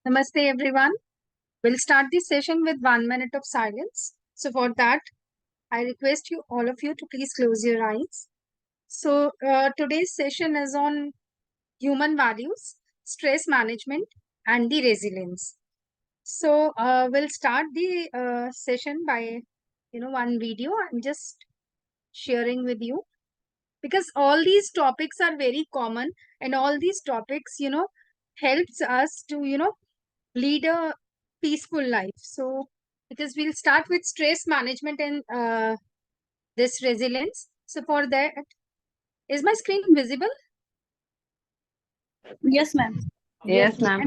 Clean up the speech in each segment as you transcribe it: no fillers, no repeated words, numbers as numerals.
Namaste, everyone. We'll start this session with 1 minute of silence. So, for that, I request you, all of you, to please close your eyes. So, today's session is on human values, stress management, and the resilience. So, we'll start the session by, one video. I'm just sharing with you because all these topics are very common, and all these topics, helps us to, lead a peaceful life. So, because we'll start with stress management and this resilience. So, for that, is my screen visible? Yes, ma'am. Yes, Okay. ma'am.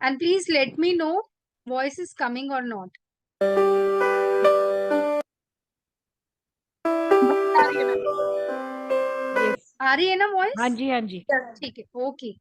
And please let me know voice is coming or not. Yes. आ रही है ना हाँ voice? जी, हाँ जी. ठीक है. Okay.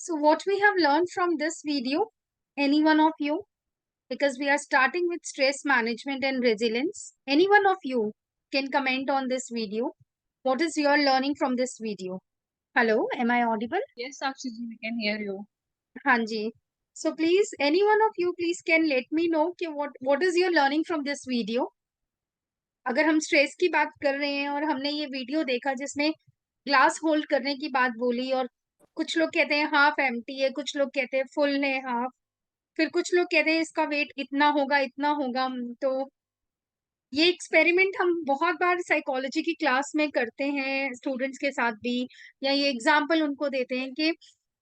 So, what we have learned from this video, any one of you, because we are starting with stress management and resilience, any one of you can comment on this video. What is your learning from this video? Hello, am I audible? Yes, Sakshi ji, we can hear you. Hanji. So please, any one of you, please can let me know कि what is your learning from this video? अगर हम stress की बात कर रहे हैं और हमने ये वीडियो देखा जिसमें ग्लास होल्ड करने की बात बोली और कुछ लोग कहते हैं हाफ एम्प्टी है, कुछ लोग कहते हैं फुल है हाफ, फिर कुछ लोग कहते हैं इसका वेट इतना होगा। तो ये एक्सपेरिमेंट हम बहुत बार साइकोलॉजी की क्लास में करते हैं स्टूडेंट्स के साथ भी, या ये एग्जाम्पल उनको देते हैं कि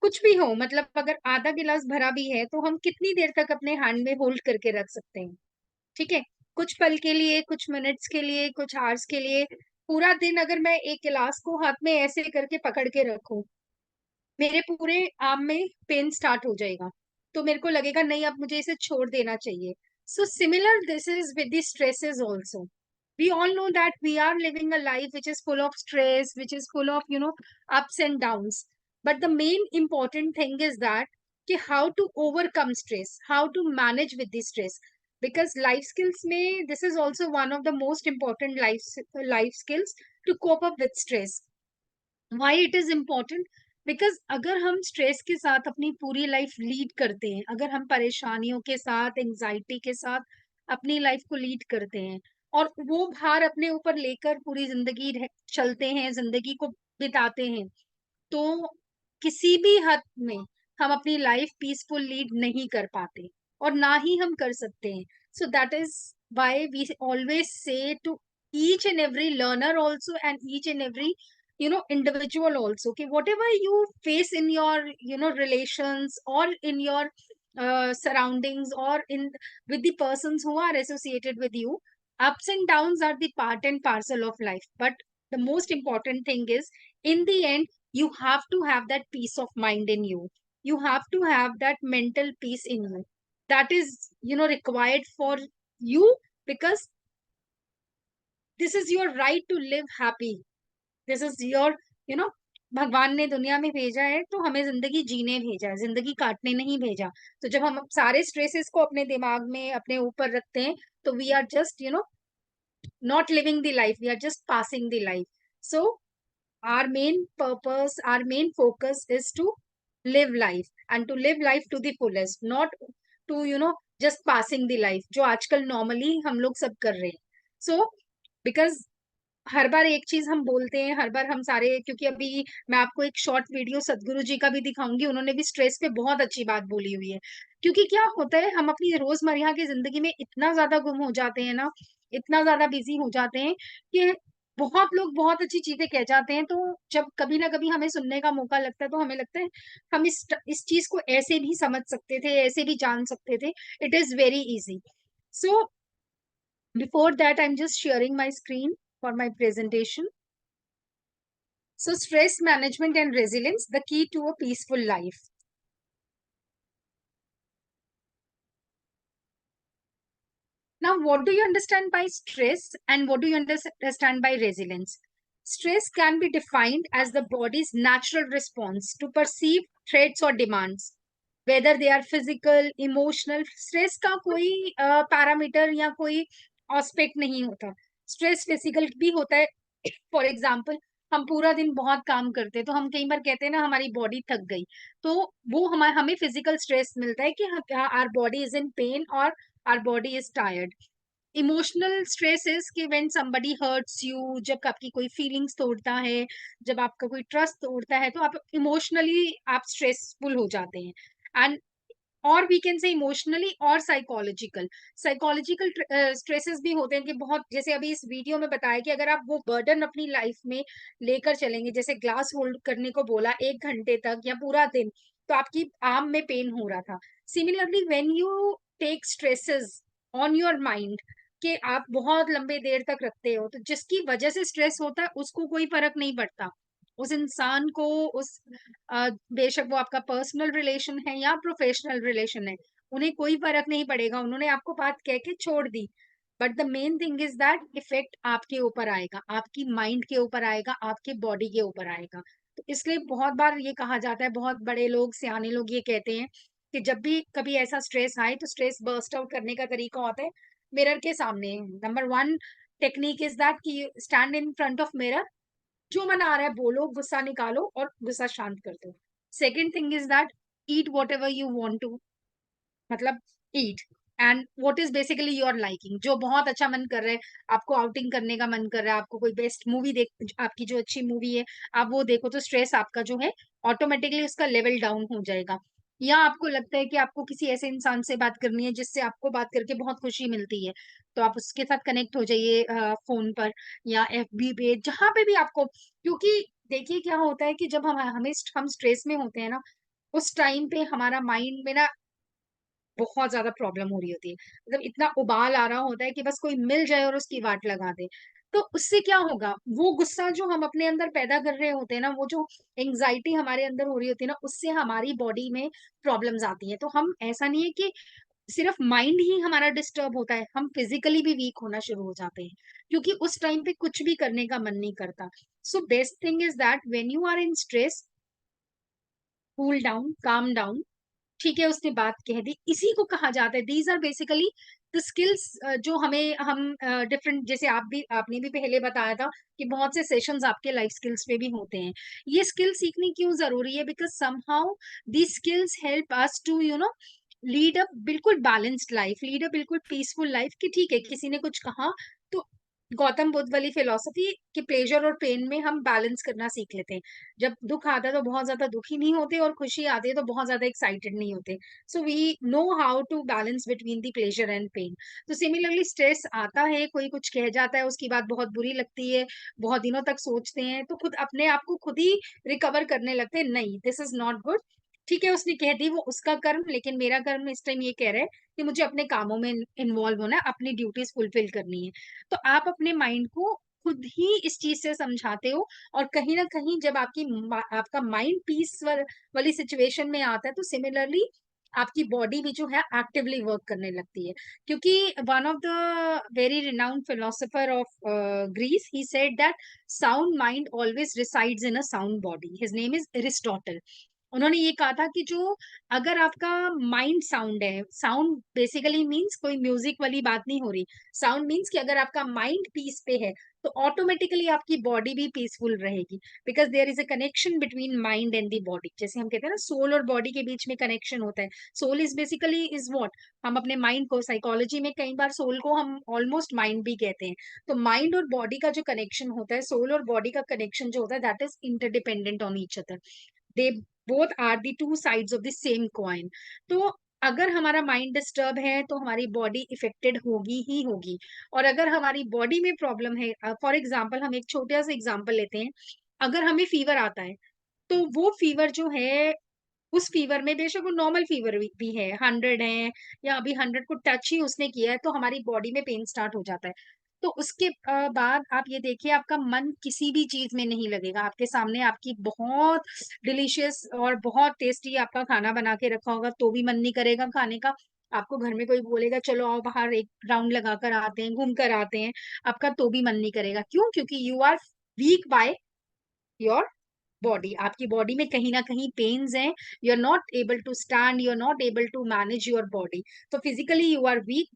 कुछ भी हो, मतलब अगर आधा गिलास भरा भी है तो हम कितनी देर तक अपने हैंड में होल्ड करके रख सकते हैं। ठीक है, कुछ पल के लिए, कुछ मिनट्स के लिए, कुछ आवर्स के लिए। पूरा दिन अगर मैं एक गिलास को हाथ में ऐसे करके पकड़ के रखूं, मेरे पूरे आर्म में पेन स्टार्ट हो जाएगा, तो मेरे को लगेगा नहीं अब मुझे इसे छोड़ देना चाहिए। So similar this is with the stresses also. We all know that we are living a life which is full of stress, which is full of, ups and downs. But the main important thing is that how to overcome stress, how to manage with the stress. Because life skills may, this is also one of the most important life skills to cope up with stress. Why it is important? Because अगर हम stress के साथ अपनी पूरी life lead करते हैं, अगर हम परेशानियों के साथ, एंजाइटी के साथ अपनी लाइफ को लीड करते हैं और वो भार अपने ऊपर लेकर पूरी जिंदगी चलते हैं, जिंदगी को बिताते हैं, तो किसी भी हद में हम अपनी लाइफ पीसफुल लीड नहीं कर पाते और ना ही हम कर सकते हैं। So that is why we always say to each and every learner also, and each and every individual also, okay, whatever you face in your relations or in your surroundings or in with the persons who are associated with you, ups and downs are the part and parcel of life. But the most important thing is, in the end, you have to have that peace of mind in you. You have to have that mental peace in you. That is required for you, because this is your right to live happy, this is your you know भगवान ने दुनिया में भेजा है तो हमें जिंदगी जीने भेजा है, जिंदगी काटने नहीं भेजा। तो जब हम सारे स्ट्रेसेस को अपने दिमाग में अपने ऊपर रखते हैं तो we are just not living the life, we are just passing the life. So our main purpose, our main focus is to live life, and to live life to the fullest, not to just passing the life जो आजकल normally हम लोग सब कर रहे हैं। So because हर बार एक चीज हम बोलते हैं, हर बार हम सारे, क्योंकि अभी मैं आपको एक शॉर्ट वीडियो सदगुरु जी का भी दिखाऊंगी, उन्होंने भी स्ट्रेस पे बहुत अच्छी बात बोली हुई है। क्योंकि क्या होता है, हम अपनी रोजमर्रा की जिंदगी में इतना ज्यादा गुम हो जाते हैं ना, इतना ज्यादा बिजी हो जाते हैं कि बहुत लोग बहुत अच्छी चीजें कह जाते हैं, तो जब कभी ना कभी हमें सुनने का मौका लगता है तो हमें लगता है हम इस चीज को ऐसे भी समझ सकते थे, ऐसे भी जान सकते थे। It is very easy. So before that, I'm just sharing my screen for my presentation. So stress management and resilience, the key to a peaceful life. Now, what do you understand by stress and what do you understand by resilience? Stress can be defined as the body's natural response to perceived threats or demands, whether they are physical, emotional. Stress का कोई parameter या कोई aspect नहीं होता। Stress physical भी होता है। For example, हम पूरा दिन बहुत काम करते हैं तो हम कई बार कहते हैं ना हमारी बॉडी थक गई, तो वो हमें फिजिकल स्ट्रेस मिलता है कि our body is in pain और our body is tired. Emotional stress is कि व्हेन समबडी हर्ट्स यू, जब आपकी कोई फीलिंग्स तोड़ता है, जब आपका कोई ट्रस्ट तोड़ता है, तो आप इमोशनली आप स्ट्रेसफुल हो जाते हैं। एंड और वी कैन से इमोशनली और साइकोलॉजिकल। साइकोलॉजिकल स्ट्रेसेस भी होते हैं कि बहुत, जैसे अभी इस वीडियो में बताया कि अगर आप वो बर्डन अपनी लाइफ में लेकर चलेंगे, जैसे ग्लास होल्ड करने को बोला 1 घंटे तक या पूरा दिन, तो आपकी आर्म में पेन हो रहा था। Similarly when you take stresses on your mind, कि आप बहुत लंबे देर तक रखते हो, तो जिसकी वजह से स्ट्रेस होता है उसको कोई फर्क नहीं पड़ता, उस इंसान को, उस बेशक वो आपका पर्सनल रिलेशन है या प्रोफेशनल रिलेशन है, उन्हें कोई फर्क नहीं पड़ेगा, उन्होंने आपको बात कह के छोड़ दी। But the main thing is that effect आपके ऊपर आएगा, आपकी माइंड के ऊपर आएगा, आपके बॉडी के ऊपर आएगा। तो इसलिए बहुत बार ये कहा जाता है, बहुत बड़े लोग, सियाने लोग ये कहते हैं कि जब भी कभी ऐसा स्ट्रेस आए तो स्ट्रेस बर्स्ट आउट करने का तरीका होता है मिरर के सामने। Number one technique is that कि stand in front of mirror, जो मन आ रहा है बोलो, गुस्सा निकालो और गुस्सा शांत कर दो। Second thing is that eat whatever you want to, मतलब eat and what is basically your liking. जो बहुत अच्छा मन कर रहा है, आपको आउटिंग करने का मन कर रहा है, आपको कोई बेस्ट मूवी देख, आपकी जो अच्छी मूवी है आप वो देखो, तो स्ट्रेस आपका जो है ऑटोमेटिकली उसका लेवल डाउन हो जाएगा। या आपको लगता है कि आपको किसी ऐसे इंसान से बात करनी है जिससे आपको बात करके बहुत खुशी मिलती है, तो आप उसके साथ कनेक्ट हो जाइए फोन पर या FB पे, जहां पे भी आपको। क्योंकि देखिए क्या होता है कि जब हम स्ट्रेस में होते हैं ना, उस टाइम पे हमारा माइंड में ना बहुत ज्यादा प्रॉब्लम हो रही होती है, मतलब इतना उबाल आ रहा होता है कि बस कोई मिल जाए और उसकी वाट लगा दे। तो उससे क्या होगा, वो गुस्सा जो हम अपने अंदर पैदा कर रहे होते हैं ना, वो जो एंग्जाइटी हमारे अंदर हो रही होती है ना, उससे हमारी बॉडी में प्रॉब्लम्स आती हैं। तो हम, ऐसा नहीं है कि सिर्फ माइंड ही हमारा डिस्टर्ब होता है, हम फिजिकली भी वीक होना शुरू हो जाते हैं, क्योंकि उस टाइम पे कुछ भी करने का मन नहीं करता। So best thing is that when you are in stress, cool down, calm down. ठीक है, उसने बात कह दी, इसी को कहा जाता है, these are basically the skills जो हमें हम डिफरेंट, जैसे आपने भी पहले बताया था कि बहुत से सेशंस आपके लाइफ स्किल्स पे भी होते हैं। ये स्किल सीखनी क्यों जरूरी है, because somehow these skills help us to lead a बिल्कुल बैलेंस्ड लाइफ, लीड अ बिल्कुल पीसफुल लाइफ। कि ठीक है, किसी ने कुछ कहा तो गौतम बुद्ध वाली फिलोसफी कि प्लेजर और पेन में हम बैलेंस करना सीख लेते हैं। जब दुख आता है तो बहुत ज्यादा दुखी नहीं होते, और खुशी आती है तो बहुत ज्यादा एक्साइटेड नहीं होते। So we know how to balance between the pleasure and pain. तो सिमिलरली स्ट्रेस आता है, कोई कुछ कह जाता है, उसकी बात बहुत बुरी लगती है, बहुत दिनों तक सोचते हैं, तो खुद अपने आप को खुद ही रिकवर करने लगते हैं, नहीं दिस इज नॉट गुड। ठीक है, उसने कह दी, वो उसका कर्म, लेकिन मेरा कर्म इस टाइम ये कह रहा है कि मुझे अपने कामों में इन्वॉल्व होना है, अपनी ड्यूटीज फुलफिल करनी है। तो आप अपने माइंड को खुद ही इस चीज से समझाते हो, और कहीं ना कहीं जब आपका माइंड पीस वाली सिचुएशन में आता है, तो सिमिलरली आपकी बॉडी भी जो है एक्टिवली वर्क करने लगती है। क्योंकि one of the very renowned philosopher of Greece, he said that sound mind always resides in a sound body. His name is Aristotle. उन्होंने ये कहा था कि जो अगर आपका माइंड साउंड है, साउंड बेसिकली मींस कोई म्यूजिक वाली बात नहीं हो रही, साउंड मींस कि अगर आपका माइंड पीस पे है तो ऑटोमेटिकली आपकी बॉडी भी पीसफुल रहेगी, because there is a connection between mind and the body. जैसे हम कहते हैं ना सोल और बॉडी के बीच में कनेक्शन होता है। Soul is basically is what, हम अपने माइंड को, साइकोलॉजी में कई बार सोल को हम ऑलमोस्ट माइंड भी कहते हैं। तो माइंड और बॉडी का जो कनेक्शन होता है, सोल और बॉडी का कनेक्शन जो होता है, that is interdependent on each other. They both are the two sides of the same coin. तो अगर हमारा माइंड डिस्टर्ब है तो हमारी बॉडी इफेक्टेड होगी ही होगी। और अगर हमारी बॉडी में प्रॉब्लम है, फॉर एग्जाम्पल हम एक छोटा सा एग्जाम्पल लेते हैं, अगर हमें फीवर आता है तो वो फीवर जो है, उस फीवर में बेशक वो नॉर्मल फीवर भी है, 100 है या अभी 100 को टच ही उसने किया है तो हमारी बॉडी में पेन स्टार्ट हो जाता है। तो उसके बाद आप ये देखिए, आपका मन किसी भी चीज में नहीं लगेगा। आपके सामने आपकी बहुत डिलीशियस और बहुत टेस्टी आपका खाना बना के रखा होगा तो भी मन नहीं करेगा खाने का। आपको घर में कोई बोलेगा चलो आओ बाहर एक राउंड लगा कर आते हैं, घूम कर आते हैं, आपका तो भी मन नहीं करेगा। क्यों? क्योंकि you are weak by your body. आपकी बॉडी में कहीं ना कहीं पेन्स हैं, you are not able to stand, you are not able to manage your body. तो physically you are weak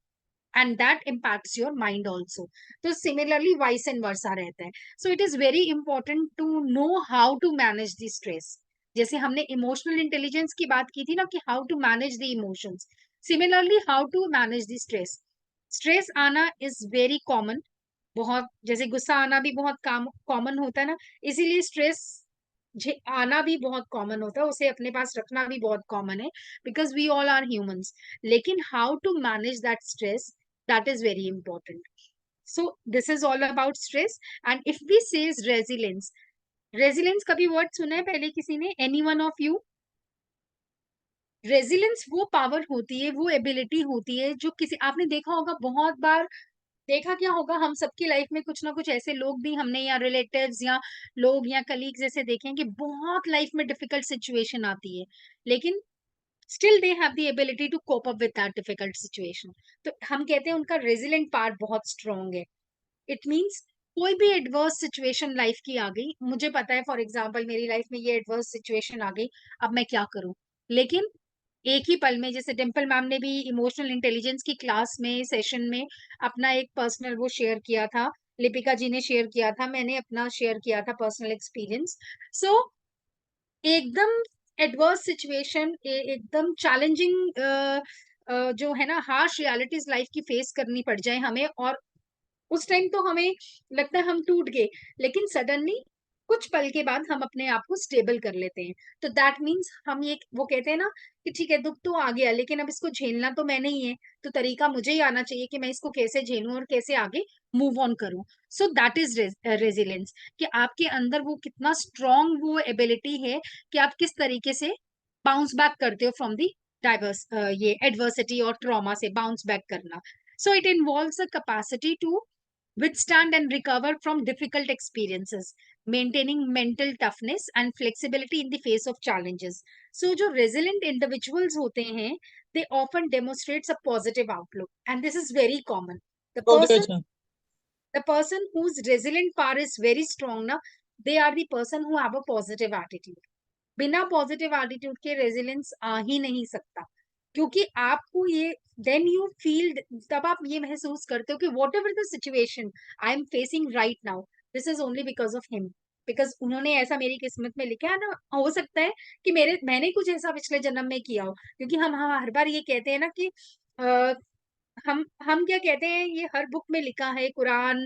and that impacts your mind also. तो similarly vice and versa रहता है। So it is very important to know how to manage the stress. जैसे हमने emotional intelligence की बात की थी ना, कि how to manage the emotions, similarly how to manage the stress. Stress आना इज वेरी कॉमन, बहुत, जैसे गुस्सा आना भी बहुत कॉमन होता है ना, इसीलिए स्ट्रेस आना भी बहुत कॉमन होता है, उसे अपने पास रखना भी बहुत कॉमन है, because we all are humans. लेकिन how to manage that stress, that is very important. So this is all about stress. And if we says resilience, resilience कभी वर्ड सुना है पहले किसी ने, any one of you? Resilience वो power होती है, वो एबिलिटी होती है जो किसी, आपने देखा होगा बहुत बार, देखा क्या होगा, हम सबकी लाइफ में कुछ ना कुछ ऐसे लोग भी हमने, या रिलेटिव्स या लोग या कलीग्स ऐसे देखे हैं कि बहुत लाइफ में डिफिकल्ट सिचुएशन आती है, लेकिन still they have the ability to cope up with that difficult situation. तो हम कहते हैं उनका रेजिलेंट पार्ट बहुत स्ट्रांग है। इट मीन्स कोई भी एडवर्स सिचुएशन लाइफ की आ गई, मुझे पता है फॉर एग्जाम्पल मेरी लाइफ में ये एडवर्स सिचुएशन आ गई, अब मैं क्या करूं, लेकिन एक ही पल में, जैसे डिम्पल मैम ने भी इमोशनल इंटेलिजेंस की क्लास में सेशन में अपना एक पर्सनल वो शेयर किया था, लिपिका जी ने शेयर किया था, मैंने अपना शेयर किया था पर्सनल एक्सपीरियंस। सो एकदम एडवर्स सिचुएशन, एकदम चैलेंजिंग जो है ना, हार्श रियलिटीज लाइफ की फेस करनी पड़ जाए हमें, और उस टाइम तो हमें लगता है हम टूट गए, लेकिन सडनली कुछ पल के बाद हम अपने आप को स्टेबल कर लेते हैं। तो दैट मीन्स हम ये, वो कहते हैं ना कि ठीक है दुख तो आ गया, लेकिन अब इसको झेलना तो मैंने ही है, तो तरीका मुझे ही आना चाहिए कि मैं इसको कैसे झेलूं और कैसे आगे मूव ऑन करूं। सो दैट इज रेजिलियंस, कि आपके अंदर वो कितना स्ट्रॉन्ग वो एबिलिटी है कि आप किस तरीके से बाउंस बैक करते हो फ्रॉम दी डाइवर्स, ये एडवर्सिटी और ट्रॉमा से बाउंस बैक करना। So it involves a capacity to withstand and recover from difficult experiences, maintaining mental toughness and flexibility in the face of challenges. So जो resilient individuals होते हैं, they often demonstrates a positive outlook, and this is very common. The okay person, अच्छा। the person whose resilient power is very strong ना, they are the person who have a positive attitude. बिना positive attitude के resilience आ ही नहीं सकता, क्योंकि आपको ये, then you feel, तब आप ये महसूस करते हो कि what ever the situation I am facing right now, this is only because of him, because उन्होंने ऐसा मेरी किस्मत में लिखा है ना। हो सकता है कि मैंने कुछ ऐसा पिछले जन्म में किया हो, क्योंकि हम हर बार ये कहते हैं ना कि हम क्या कहते हैं, ये हर बुक में लिखा है, कुरान,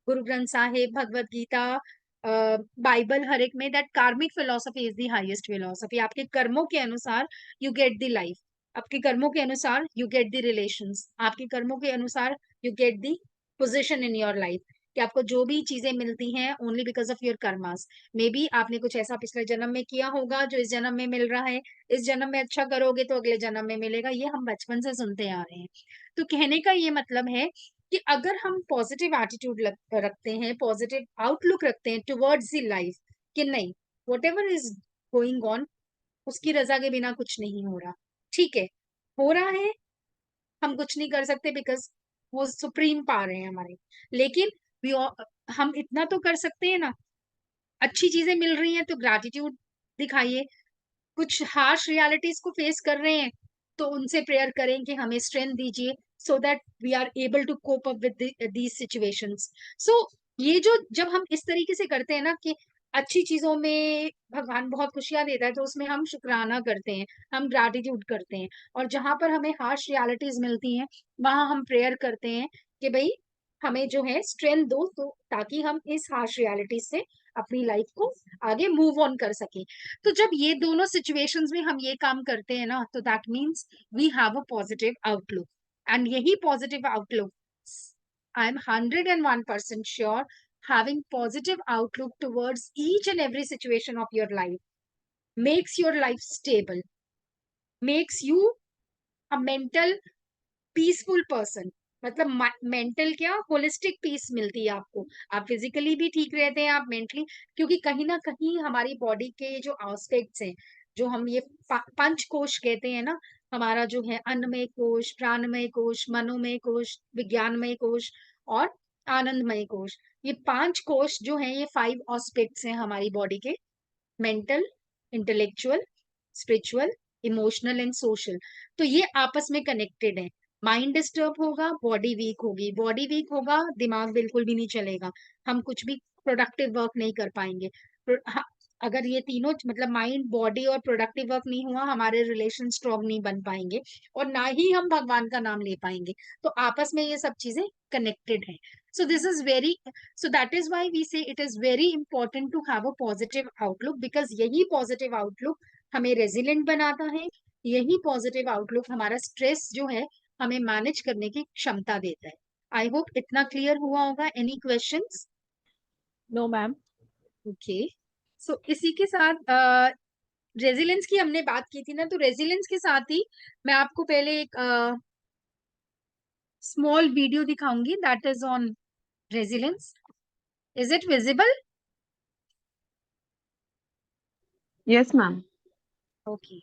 गुरु ग्रंथ साहिब, भगवत गीता, बाइबल, हर एक में, दैट कार्मिक philosophy is the highest philosophy. आपके कर्मों के अनुसार यू गेट द लाइफ, आपके कर्मों के अनुसार यू गेट द रिलेशंस, आपके कर्मों के अनुसार you get the position in your life, कि आपको जो भी चीजें मिलती हैं only because of your karmas. May be आपने कुछ ऐसा पिछले जन्म में किया होगा जो इस जन्म में मिल रहा है, इस जन्म में अच्छा करोगे तो अगले जन्म में मिलेगा, ये हम बचपन से सुनते आ रहे हैं। तो कहने का ये मतलब है कि अगर हम पॉजिटिव एटीट्यूड रखते हैं, पॉजिटिव आउटलुक रखते हैं टुवर्ड्स द लाइफ, कि नहीं, what ever is going on, उसकी रजा के बिना कुछ नहीं हो रहा, ठीक है, हो रहा है, हम कुछ नहीं कर सकते बिकॉज वो सुप्रीम पावर है हमारे। लेकिन हम इतना तो कर सकते हैं ना, अच्छी चीजें मिल रही हैं तो ग्रैटिट्यूड दिखाइए, कुछ हार्श रियलिटीज को फेस कर रहे हैं तो उनसे प्रेयर करें कि हमें स्ट्रेंथ दीजिए, so that we are able to cope up with these situations. So ये जो जब हम इस तरीके से करते हैं ना कि अच्छी चीजों में भगवान बहुत खुशियां देता है तो उसमें हम शुक्राना करते हैं, हम ग्रैटिट्यूड करते हैं, और जहां पर हमें हार्श रियलिटीज मिलती हैं वहां हम प्रेयर करते हैं कि भाई हमें जो है स्ट्रेंथ दो, तो ताकि हम इस हार्श रियलिटी से अपनी लाइफ को आगे मूव ऑन कर सके। तो जब ये दोनों सिचुएशंस में हम ये काम करते हैं ना, तो that means we have a positive outlook. And यही positive outlook, I am 101% sure, having positive outlook towards each and every situation of your life makes your life stable, makes you a mental peaceful person. मतलब mental क्या, holistic piece मिलती है आपको, आप physically भी ठीक रहते हैं, आप मेंटली, क्योंकि कहीं ना कहीं हमारी बॉडी के जो एस्पेक्ट्स हैं, जो हम ये पंच कोश कहते हैं ना, हमारा जो है अन्नमय कोश, प्राणमय कोश, मनोमय कोश, विज्ञानमय कोश और आनंदमय कोश, ये पांच कोश जो हैं, ये 5 एस्पेक्ट्स हैं हमारी बॉडी के, mental, intellectual, spiritual, emotional and social. तो ये आपस में कनेक्टेड है। माइंड डिस्टर्ब होगा, बॉडी वीक होगी, बॉडी वीक होगा, दिमाग बिल्कुल भी नहीं चलेगा, हम कुछ भी प्रोडक्टिव वर्क नहीं कर पाएंगे। अगर ये तीनों मतलब माइंड, बॉडी और प्रोडक्टिव वर्क नहीं हुआ, हमारे रिलेशन स्ट्रॉन्ग नहीं बन पाएंगे और ना ही हम भगवान का नाम ले पाएंगे। तो आपस में ये सब चीजें कनेक्टेड है। सो this is very, so that is why we say it is very important to have a positive outlook, because यही positive outlook हमें resilient बनाता है, यही positive outlook हमारा stress जो है हमें मैनेज करने की क्षमता देता है। आई होप इतना क्लियर हुआ होगा। Any questions? No, ma'am. Okay, so इसी के साथ रेजिलेंस की हमने बात की थी ना, तो रेजिलेंस के साथ ही मैं आपको पहले एक स्मॉल वीडियो दिखाऊंगी that is on resilience. Is it visible? Yes, ma'am. Okay,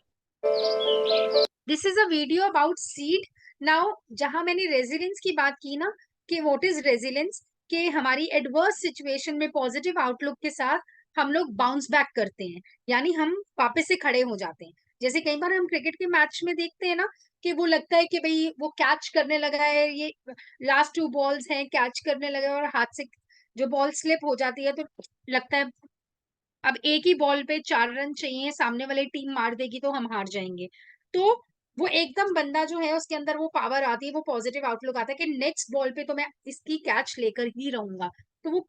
this is a video about seed. Now जहां मैंने रेजिलेंस की बात की ना कि व्हाट इज रेजिलेंस, कि हमारी एडवर्स सिचुएशन में पॉजिटिव आउटलुक के साथ हम लोग बाउंस बैक करते हैं, यानी हम वापस से खड़े हो जाते हैं। जैसे कई बार हम क्रिकेट के मैच में देखते हैं ना कि वो लगता है कि भाई वो कैच करने लगा है, ये लास्ट 2 बॉल्स हैं, कैच करने लगा है और हाथ से जो बॉल स्लिप हो जाती है तो लगता है अब एक ही बॉल पे 4 रन चाहिए, सामने वाली टीम मार देगी तो हम हार जाएंगे। तो वो एकदम बंदा जो है उसके अंदर वो पावर आती है, वो पॉजिटिव आउटलुक आता है कि नेक्स्ट बॉल पे तो मैं इसकी कैच लेकर ही रहूंगा। तो वो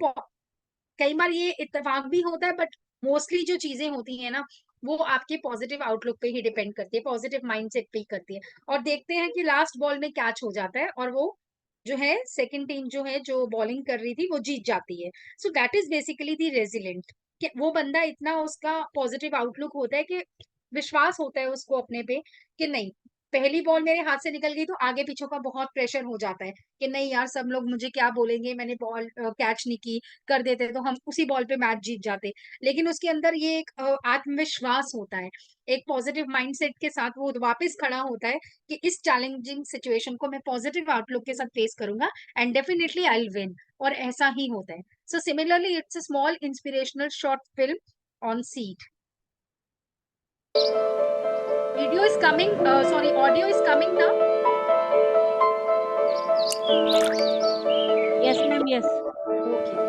कई बार ये इत्तेफाक भी होता है, बट मोस्टली जो चीजें होती है ना वो आपके पॉजिटिव आउटलुक पे ही डिपेंड करती है, पॉजिटिव माइंडसेट पे ही करती है। और देखते हैं कि लास्ट बॉल में कैच हो जाता है और वो जो है सेकंड टीम जो है जो बॉलिंग कर रही थी वो जीत जाती है। सो that is basically the resilient, कि वो बंदा इतना उसका पॉजिटिव आउटलुक होता है कि विश्वास होता है उसको अपने पे कि नहीं, पहली बॉल मेरे हाथ से निकल गई तो आगे पीछे का बहुत प्रेशर हो जाता है कि नहीं यार सब लोग मुझे क्या बोलेंगे, मैंने बॉल कैच नहीं की, कर देते तो हम उसी बॉल पे मैच जीत जाते। लेकिन उसके अंदर ये एक आत्मविश्वास होता है, एक पॉजिटिव माइंडसेट के साथ वो वापस खड़ा होता है कि इस चैलेंजिंग सिचुएशन को मैं पॉजिटिव आउटलुक के साथ फेस करूंगा and definitely I will win. और ऐसा ही होता है। So similarly it's a small inspirational short film on seat. Video is coming, sorry, audio is coming now. Yes, ma'am. Yes. Okay.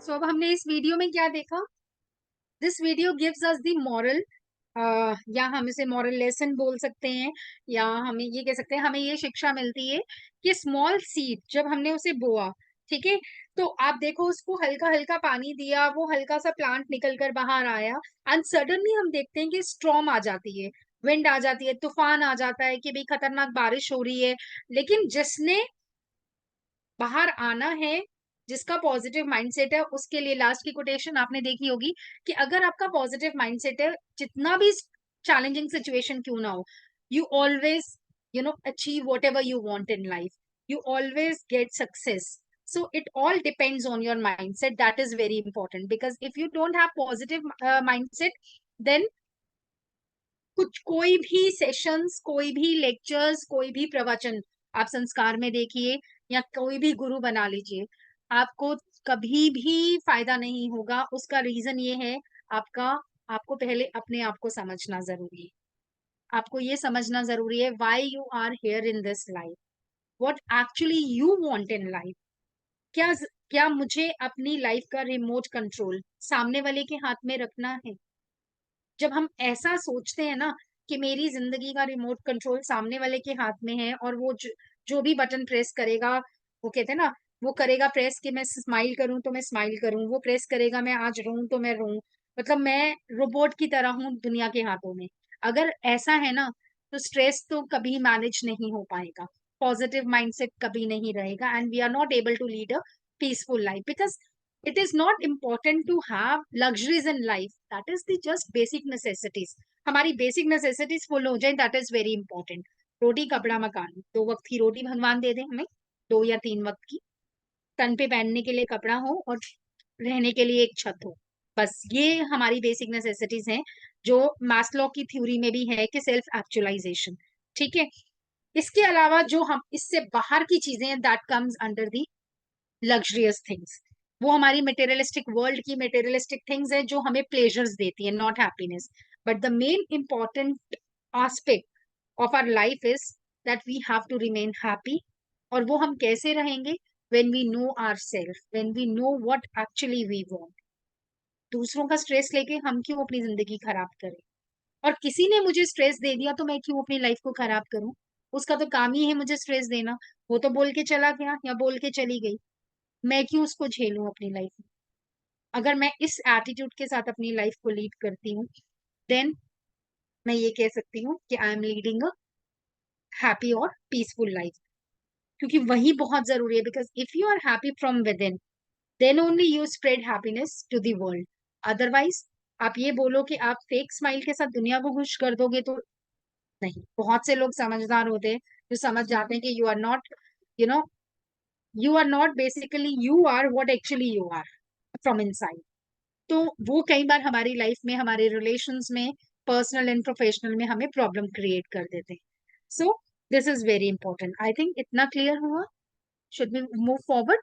सो अब हमने इस वीडियो में क्या देखा? This video gives us the moral, या हम इसे मॉरल लेसन बोल सकते हैं, या हमें ये कह सकते हैं, हमें ये शिक्षा मिलती है कि स्मॉल सीड जब हमने उसे बोआ, ठीक है, तो आप देखो उसको हल्का हल्का पानी दिया, वो हल्का सा प्लांट निकल कर बाहर आया, एंड सडनली हम देखते हैं कि स्ट्रॉम आ जाती है, विंड आ जाती है, तूफान आ जाता है कि भाई खतरनाक बारिश हो रही है। लेकिन जिसने बाहर आना है, जिसका पॉजिटिव माइंडसेट है, उसके लिए लास्ट की कोटेशन आपने देखी होगी कि अगर आपका पॉजिटिव माइंडसेट है, जितना भी चैलेंजिंग सिचुएशन क्यों ना हो, you always achieve what ever you want in life, you always get success. So it all depends on your mindset. That is very important, because if you don't have positive mindset, then कुछ कोई भी sessions, कोई भी lectures, कोई भी प्रवचन आप संस्कार में देखिए या कोई भी गुरु बना लीजिए, आपको कभी भी फायदा नहीं होगा। उसका रीजन ये है, आपका आपको पहले अपने आप को समझना जरूरी है। आपको ये समझना जरूरी है why you are here in this life, what actually you want in life. क्या क्या मुझे अपनी लाइफ का रिमोट कंट्रोल सामने वाले के हाथ में रखना है? जब हम ऐसा सोचते हैं ना कि मेरी जिंदगी का रिमोट कंट्रोल सामने वाले के हाथ में है, और वो जो भी बटन प्रेस करेगा, वो कहते हैं ना, वो करेगा प्रेस कि मैं स्माइल करूं तो मैं स्माइल करूं, वो प्रेस करेगा मैं आज रहूं तो मैं रहूं, मतलब मैं रोबोट की तरह हूं दुनिया के हाथों में। अगर ऐसा है ना, तो स्ट्रेस तो कभी मैनेज नहीं हो पाएगा, पॉजिटिव माइंडसेट कभी नहीं रहेगा, and we are not able to lead a peaceful life, because it is not important to have luxuries in life. That is the just basic necessities. हमारी बेसिक नेसेसिटीज फुल हो जाए, that is very important. रोटी कपड़ा मकान, 2 वक्त की रोटी भगवान दे दे हमें, 2 या 3 वक्त की, तन पे पहनने के लिए कपड़ा हो और रहने के लिए एक छत हो, बस ये हमारी बेसिक नेसेसिटीज हैं, जो मास्लो की थ्योरी में भी है कि सेल्फ एक्चुअलाइजेशन। ठीक है, इसके अलावा जो हम इससे बाहर की चीजें हैं, that comes under the luxurious things. वो हमारी मटेरियलिस्टिक वर्ल्ड की मटेरियलिस्टिक थिंग्स है जो हमें प्लेजर्स देती है, not happiness. But the main important aspect of our life is that we have to remain happy. और वो हम कैसे रहेंगे? when we know ourselves, when we know what actually we want. दूसरों का स्ट्रेस लेके हम क्यों अपनी जिंदगी खराब करें? और किसी ने मुझे स्ट्रेस दे दिया तो मैं क्यों अपनी लाइफ को खराब करूं? उसका तो काम ही है मुझे स्ट्रेस देना। वो तो बोल के चला गया या बोल के चली गई, मैं क्यों उसको झेलूं अपनी लाइफ में? अगर मैं इस एटीट्यूड के साथ अपनी लाइफ को लीड करती हूँ, देन मैं ये कह सकती हूँ कि I am leading a happy और पीसफुल लाइफ। क्योंकि वही बहुत जरूरी है, because if you are happy from within, then only you spread happiness to the world. Otherwise आप ये बोलो कि आप फेक स्माइल के साथ दुनिया को खुश कर दोगे, तो नहीं। बहुत से लोग समझदार होते हैं जो समझ जाते हैं कि you are not, you know, you are not basically, you are what actually you are from inside. तो वो कई बार हमारी लाइफ में, हमारे रिलेशंस में, पर्सनल एंड प्रोफेशनल में हमें प्रॉब्लम क्रिएट कर देते हैं। So this is very important. I think इतना क्लियर हुआ। Should we move forward?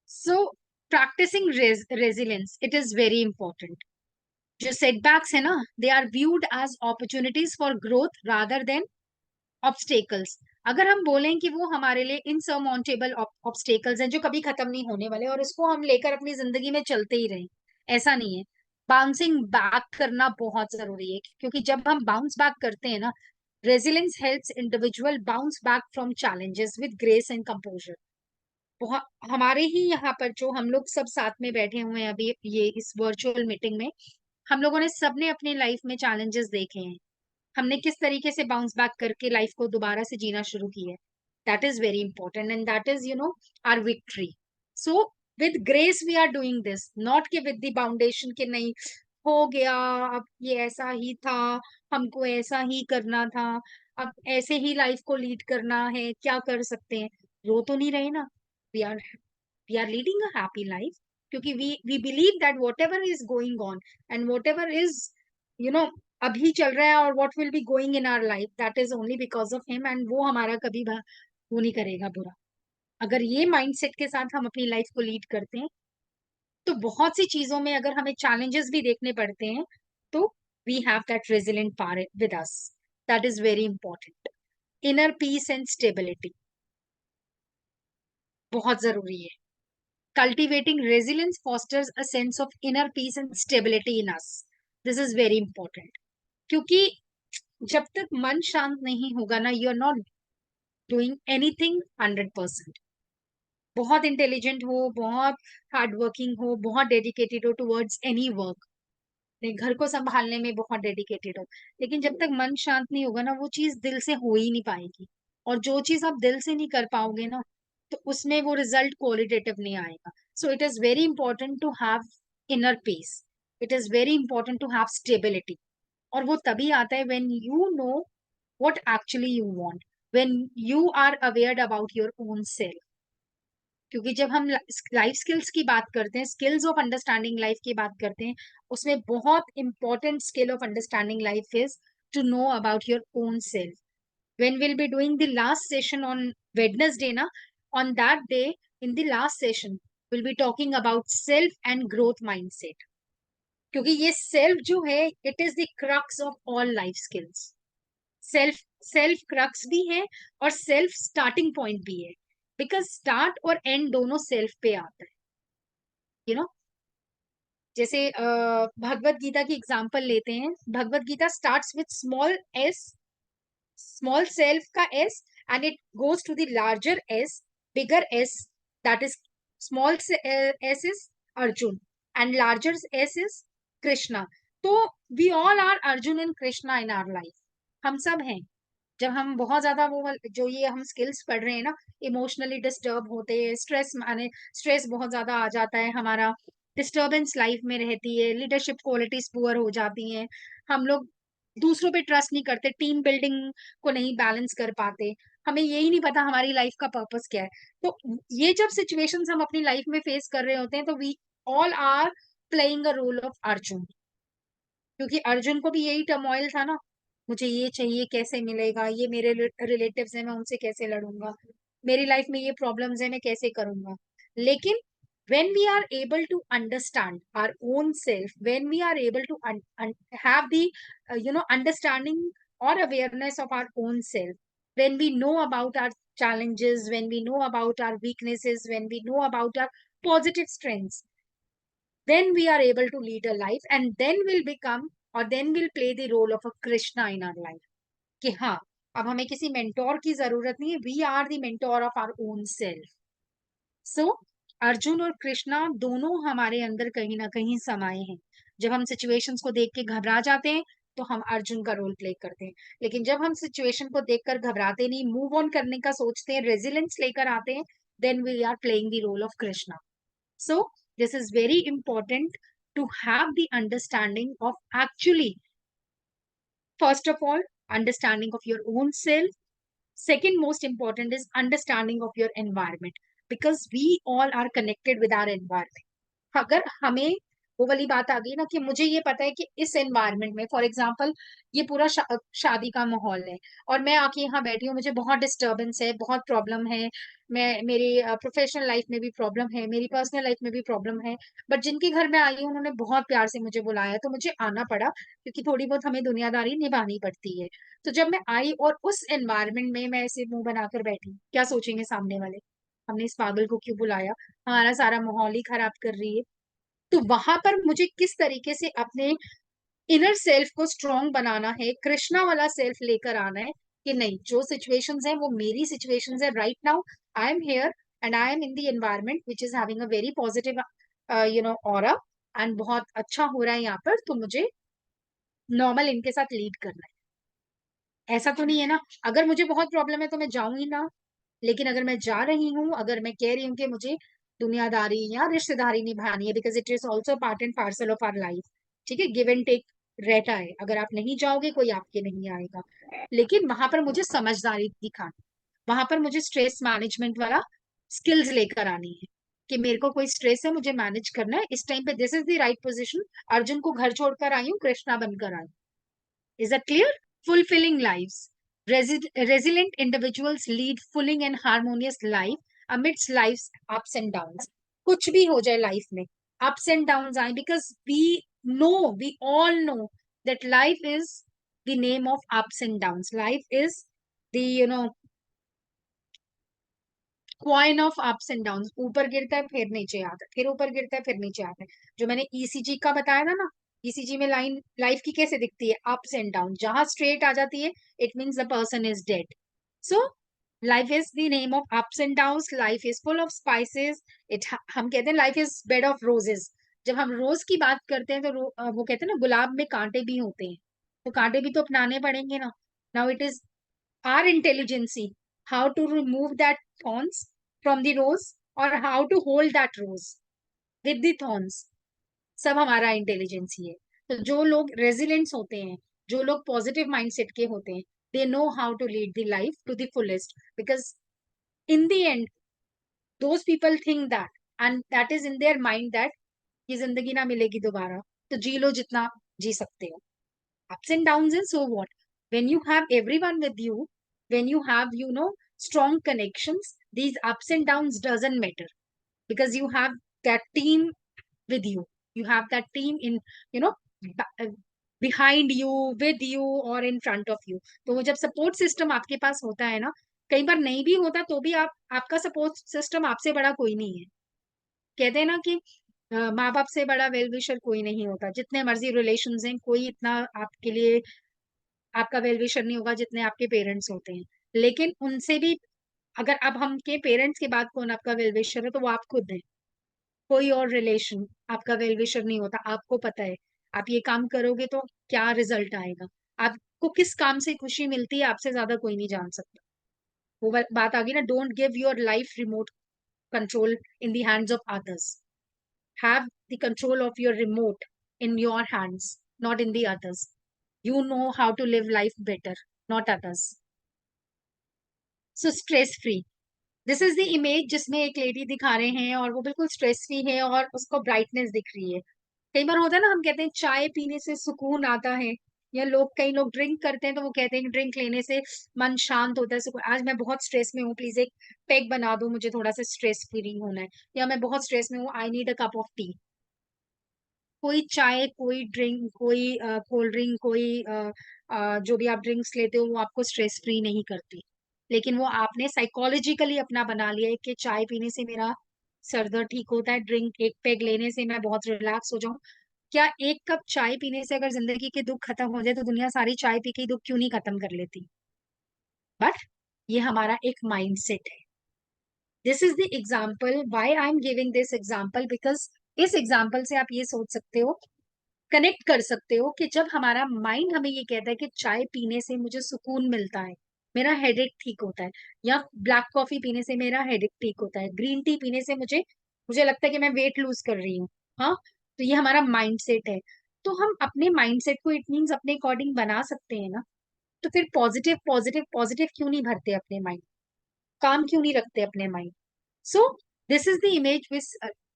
So practicing resilience, it is very important. जो सेटबैक्स है ना, they are viewed as opportunities for growth rather than obstacles. अगर हम बोलें कि वो हमारे लिए इनसरमाउंटेबल ऑब्स्टेकल्स हैं जो कभी खत्म नहीं होने वाले, और इसको हम लेकर अपनी जिंदगी में चलते ही रहें, ऐसा नहीं है। बाउंसिंग बैक करना बहुत जरूरी है, क्योंकि जब हम बाउंस बैक करते हैं ना, resilience helps individual bounce back from challenges with grace and composer. बहुत हमारे ही यहाँ पर जो हम लोग सब साथ में बैठे हुए हैं अभी ये इस वर्चुअल मीटिंग में, हम लोगों ने सबने अपनी लाइफ में चैलेंजेस देखे हैं। हमने किस तरीके से बाउंस बैक करके लाइफ को दोबारा से जीना शुरू किया है, that is very important, and that is our victory. So with grace we are doing this, not के विद द फाउंडेशन के नहीं हो गया, अब ये ऐसा ही था, हमको ऐसा ही करना था, अब ऐसे ही लाइफ को लीड करना है, क्या कर सकते हैं? रो तो नहीं रहे ना। We are we are leading a happy life, क्योंकि we believe that whatever is going on and whatever is you know अभी चल रहा है, और what will be going in our life, that is only because of him, and वो हमारा कभी वो नहीं करेगा बुरा। अगर ये माइंडसेट के साथ हम अपनी लाइफ को लीड करते हैं, तो बहुत सी चीजों में अगर हमें चैलेंजेस भी देखने पड़ते हैं, तो we have that resilient power with us. That is very important. Inner peace and stability बहुत जरूरी है। Cultivating resilience fosters a sense of inner peace and stability in us. This is very important. क्योंकि जब तक मन शांत नहीं होगा ना, you are not doing anything 100%. बहुत इंटेलिजेंट हो, बहुत हार्ड वर्किंग हो, बहुत डेडिकेटेड हो टुवर्ड्स एनी वर्क, अपने घर को संभालने में बहुत डेडिकेटेड हो, लेकिन जब तक मन शांत नहीं होगा ना, वो चीज दिल से हो ही नहीं पाएगी. और जो चीज आप दिल से नहीं कर पाओगे ना, तो उसमें वो रिजल्ट क्वालिटेटिव नहीं आएगा. So it is very important to have inner peace. It is very important to have stability. और वो तभी आता है when you know what actually you want, when you are aware about your own self. क्योंकि जब हम life skills की बात करते हैं, स्किल्स ऑफ अंडरस्टैंडिंग लाइफ की बात करते हैं, उसमें बहुत important skill of understanding life is to know about your own self. When we'll be doing the last session on Wednesday na, on that day, in the last session we'll be talking about self and growth mindset. क्योंकि ये self जो है, it is the crux of all life skills. Self self crux भी है और self starting point भी है, because start और एंड दोनों सेल्फ पे आता है. यू नो, जैसे भगवत गीता की एग्जांपल लेते हैं. Bhagavad Gita starts with small S, small self का s, and it goes to the larger s, bigger s, that is small s is Arjun and larger s is Krishna. तो we all are Arjun and Krishna in our life. हम सब हैं. जब हम बहुत ज्यादा वो जो ये हम स्किल्स पढ़ रहे हैं ना, इमोशनली डिस्टर्ब होते हैं, स्ट्रेस माने स्ट्रेस बहुत ज्यादा आ जाता है, हमारा डिस्टर्बेंस लाइफ में रहती है, लीडरशिप क्वालिटीज पुअर हो जाती हैं, हम लोग दूसरों पे ट्रस्ट नहीं करते, टीम बिल्डिंग को नहीं बैलेंस कर पाते, हमें यही नहीं पता हमारी लाइफ का पर्पस क्या है. तो ये जब सिचुएशंस हम अपनी लाइफ में फेस कर रहे होते हैं, तो we all are playing a role of Arjun. क्योंकि अर्जुन को भी यही टर्मोइल था ना, मुझे ये चाहिए कैसे मिलेगा, ये मेरे रिलेटिव्स हैं मैं उनसे कैसे लड़ूंगा, मेरी लाइफ में ये प्रॉब्लम्स है मैं कैसे करूंगा. लेकिन when we are able to understand our own self, when we are able to have the understanding or awareness of our own self, when we know about our challenges, when we know about our weaknesses, when we know about our positive strengths, then we are able to lead a life, and then we'll become, or then we'll play the role of a Krishna in our life. कि हाँ, अब हमें किसी mentor की जरूरत नहीं है, we are the mentor of our own self. So Arjun और कृष्णा दोनों हमारे अंदर कहीं ना कहीं समाये हैं. जब हम सिचुएशंस को देख के घबरा जाते हैं, तो हम अर्जुन का रोल प्ले करते हैं. लेकिन जब हम सिचुएशन को देखकर घबराते नहीं, मूव ऑन करने का सोचते हैं, रेजिलेंस लेकर आते हैं, then we are playing the role of Krishna. So this is very important to have the understanding of actually, first of all, understanding of your own self. Second most important is understanding of your environment, because we all are connected with our environment. अगर हमें वो वाली बात आ गई ना कि मुझे ये पता है कि इस एनवायरनमेंट में, फॉर एग्जांपल, ये पूरा शादी का माहौल है और मैं आके यहाँ बैठी हूँ, मुझे बहुत डिस्टरबेंस है, बहुत प्रॉब्लम है, मैं मेरी प्रोफेशनल लाइफ में भी प्रॉब्लम है, मेरी पर्सनल लाइफ में भी प्रॉब्लम है, बट जिनके घर में आई हूँ उन्होंने बहुत प्यार से मुझे बुलाया, तो मुझे आना पड़ा, क्योंकि थोड़ी बहुत हमें दुनियादारी निभानी पड़ती है. तो जब मैं आई और उस एनवायरनमेंट में मैं ऐसे मुंह बनाकर बैठी, क्या सोचेंगे सामने वाले, हमने इस पागल को क्यों बुलाया, हमारा सारा माहौल ही खराब कर रही है. तो वहां पर मुझे किस तरीके से अपने इनर सेल्फ को स्ट्रॉन्ग बनाना है, कृष्णा वाला सेल्फ लेकर आना है, कि नहीं, जो सिचुएशंस है वो मेरी सिचुएशंस है right now. I am here and I am in the environment which is having a very positive aura, and बहुत अच्छा हो रहा है यहाँ पर, तो मुझे नॉर्मल इनके साथ लीड करना है. ऐसा तो नहीं है ना, अगर मुझे बहुत प्रॉब्लम है तो मैं जाऊंगी ना. लेकिन अगर मैं जा रही हूँ, अगर मैं कह रही हूँ कि मुझे दुनियादारी या रिश्तेदारी निभानी है, because it is also part and parcel of our life. ठीक है, गिव एंड टेक रहता है, अगर आप नहीं जाओगे कोई आपके नहीं आएगा. लेकिन वहां पर मुझे समझदारी दिखानी, वहां पर मुझे स्ट्रेस मैनेजमेंट वाला स्किल्स लेकर आनी है, कि मेरे को कोई स्ट्रेस है, मुझे मैनेज करना है इस टाइम पे. This is the right position. Arjun को घर छोड़कर आई हूँ, कृष्णा बनकर आई. Is that clear? Fulfilling lives. Resilient individuals lead fulfilling and harmonious life amidst life's ups and downs. कुछ भी हो जाए लाइफ में, ups and downs आए, because we all know that life is the name of ups and downs. Life is the coin of ups and down, ऊपर गिरता है फिर नीचे आता है, फिर ऊपर गिरता है फिर नीचे आता है। जो मैंने ईसीजी का बताया था ना, ईसीजी में लाइन लाइफ की कैसे दिखती है, अप्स एंड डाउन, जहां स्ट्रेट आ जाती है it means the person is dead. So life is the name of ups and down, life is full of spices. It, हम कहते हैं life is bed of roses. जब हम रोज की बात करते हैं तो वो कहते हैं ना गुलाब में कांटे भी होते हैं, तो कांटे भी तो अपनाने पड़ेंगे ना। Now it is our intelligency how to remove that thorns from the rose, or how to hold that rose with the thorns, सब हमारा इंटेलिजेंस ही है। तो जो लोग रेजिलेंट्स होते हैं, जो लोग पॉजिटिव माइंडसेट के होते हैं, they know how to lead the life to the fullest, because in the end those people think that, and that is in their mind that ये जिंदगी ना मिलेगी दोबारा, तो जी लो जितना जी सकते हो। Ups and downs, and so what, when you have everyone with you, when you have, you know, strong connections, these ups and downs doesn't matter, because you have that team with you, you have that team in, you know, behind you, with you, or in front of you। तो वो जब support system आपके पास होता है ना, कई बार नहीं भी होता तो भी आप, आपका सपोर्ट सिस्टम आपसे बड़ा कोई नहीं है। कहते हैं ना कि माँ बाप से बड़ा वेल विशर कोई नहीं होता, जितने मर्जी रिलेशंस हैं कोई इतना आपके लिए आपका वेल विशर नहीं होगा जितने आपके पेरेंट्स होते हैं। लेकिन उनसे भी, अगर अब हम के पेरेंट्स के बाद कौन आपका वेल विशर है, तो वो आप खुद है। कोई और रिलेशन आपका वेल विशर नहीं होता। आपको पता है आप ये काम करोगे तो क्या रिजल्ट आएगा, आपको किस काम से खुशी मिलती है, आपसे ज्यादा कोई नहीं जान सकता। वो बात आ गई ना, don't give your life remote control in the hands of others, have the control of your remote in your hands, not in the others. You know how to live life better, not others. So stress free, this is the image जिसमें एक lady दिखा रहे हैं और वो बिल्कुल stress free है और उसको ब्राइटनेस दिख रही है। कई बार होता है ना, हम कहते हैं चाय पीने से सुकून आता है, या लोग, कई लोग ड्रिंक करते हैं तो वो कहते हैं कि ड्रिंक लेने से मन शांत होता है, सुकून। आज मैं बहुत स्ट्रेस में हूँ, प्लीज एक पेग बना दो, मुझे थोड़ा सा स्ट्रेस फ्री होना है। या मैं बहुत स्ट्रेस में हूँ, I need a cup of T. कोई चाय, कोई ड्रिंक, कोई कोल्ड ड्रिंक, कोई जो भी आप ड्रिंक्स लेते हो वो आपको स्ट्रेस फ्री नहीं करती। लेकिन वो आपने साइकोलॉजिकली अपना बना लिया है कि चाय पीने से मेरा सर दर्द ठीक होता है, ड्रिंक एक पेग लेने से मैं बहुत रिलैक्स हो जाऊं। क्या एक कप चाय पीने से अगर जिंदगी के दुख खत्म हो जाए तो दुनिया सारी चाय पी के ही दुख क्यों नहीं खत्म कर लेती? बट ये हमारा एक माइंडसेट है। This is the example, why I am giving this example, because इस एग्जाम्पल से आप ये सोच सकते हो, कनेक्ट कर सकते हो कि जब हमारा माइंड हमें ये कहता है कि चाय पीने से मुझे सुकून मिलता है, मेरा हेडेक ठीक होता है, या ब्लैक कॉफी पीने से मेरा हेडेक ठीक होता है, ग्रीन टी पीने से मुझे मुझे लगता है कि मैं वेट लूज कर रही हूँ, हाँ, तो ये हमारा माइंडसेट है। तो हम अपने माइंडसेट को इट मीन्स अपने अकॉर्डिंग बना सकते हैं ना। तो फिर पॉजिटिव पॉजिटिव पॉजिटिव क्यों नहीं भरते अपने माइंड, काम क्यों नहीं रखते अपने mind? So this is the image which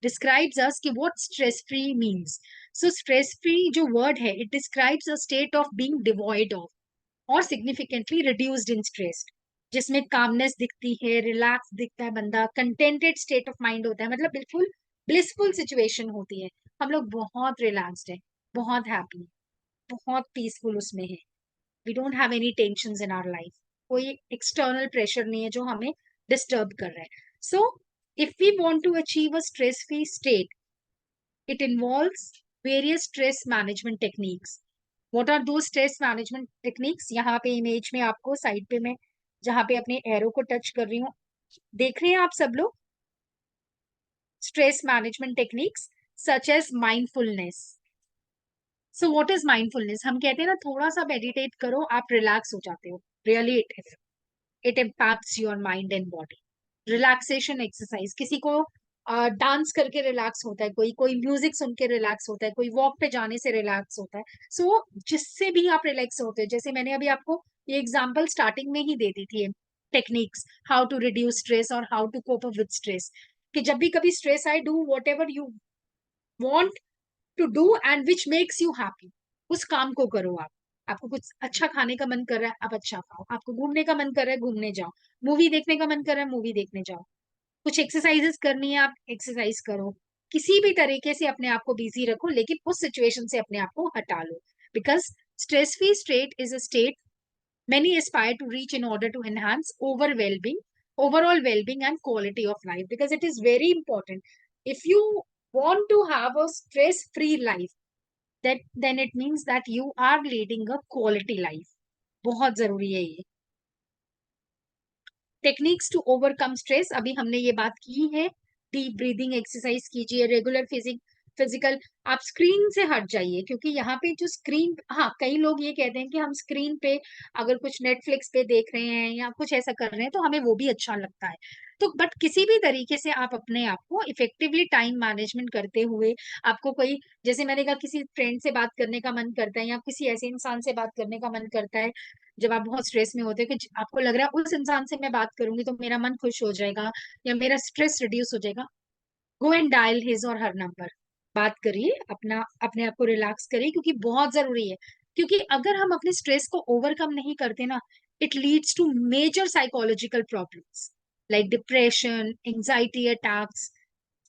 describes us कि what stress free means. So stress free जो word है, it describes a state of being devoid of or significantly reduced in stress, जिसमें calmness दिखती है, relax दिखता है बंदा, contented state of mind होता है, मतलब बिल्कुल blissful situation होती है। हम लोग बहुत relaxed है, बहुत happy, बहुत peaceful उसमें है। We don't have any tensions in our life. कोई external pressure नहीं है जो हमें disturb कर रहा है। So if we want to achieve a stress free state, it involves various stress management techniques. What are those stress management techniques? यहाँ पे इमेज में आपको साइड पे मैं जहाँ पे अपने एरो को टच कर रही हूँ, देख रहे हैं आप सब लोग? Stress management techniques such as mindfulness. So what is mindfulness? हम कहते हैं ना थोड़ा सा मेडिटेट करो आप रिलैक्स हो जाते हो। Really it impacts your mind and body. Relaxation exercise, किसी को डांस करके रिलैक्स होता है, कोई कोई म्यूजिक सुन के रिलैक्स होता है, कोई वॉक पे जाने से रिलैक्स होता है। सो जिससे भी आप रिलैक्स होते हो, जैसे मैंने अभी आपको ये एग्जांपल स्टार्टिंग में ही दे दी थी, techniques how to reduce stress और how to cope up with stress, कि जब भी कभी स्ट्रेस आए, do whatever you want to do and which makes you happy. उस काम को करो आप। आपको कुछ अच्छा खाने का मन कर रहा है, आप अच्छा खाओ। आपको घूमने का मन कर रहा है, घूमने जाओ। मूवी देखने का मन कर रहा है, मूवी देखने जाओ। कुछ एक्सरसाइजेस करनी है, आप एक्सरसाइज करो। किसी भी तरीके से अपने आप को बिजी रखो, लेकिन उस सिचुएशन से अपने आप को हटा लो, because stress free state is a state many aspire to reach in order to enhance overall well-being, overall well-being and quality of life, because it is very important. If you want to have a stress-free life, that then it means that you are leading a quality life. बहुत जरूरी है ये. Techniques to overcome stress अभी हमने ये बात की है. डीप ब्रीदिंग एक्सरसाइज कीजिए, रेगुलर फिजिकल. आप स्क्रीन से हट जाइए, क्योंकि यहाँ पे जो स्क्रीन, हाँ कई लोग ये कहते हैं कि हम स्क्रीन पे अगर कुछ नेटफ्लिक्स पे देख रहे हैं या कुछ ऐसा कर रहे हैं तो हमें वो भी अच्छा लगता है. तो बट किसी भी तरीके से आप अपने आप को इफेक्टिवली टाइम मैनेजमेंट करते हुए, आपको कोई, जैसे मैंने कहा, किसी फ्रेंड से बात करने का मन करता है या किसी ऐसे इंसान से बात करने का मन करता है जब आप बहुत स्ट्रेस में होते हो, कि आपको लग रहा है उस इंसान से मैं बात करूंगी तो मेरा मन खुश हो जाएगा या मेरा स्ट्रेस रिड्यूस हो जाएगा, गो एंड डायल हिज और हर नंबर. बात करिए, अपना अपने आप को रिलैक्स करिए, क्योंकि बहुत जरूरी है. क्योंकि अगर हम अपने स्ट्रेस को ओवरकम नहीं करते ना, it leads to major psychological problems like depression, anxiety attacks,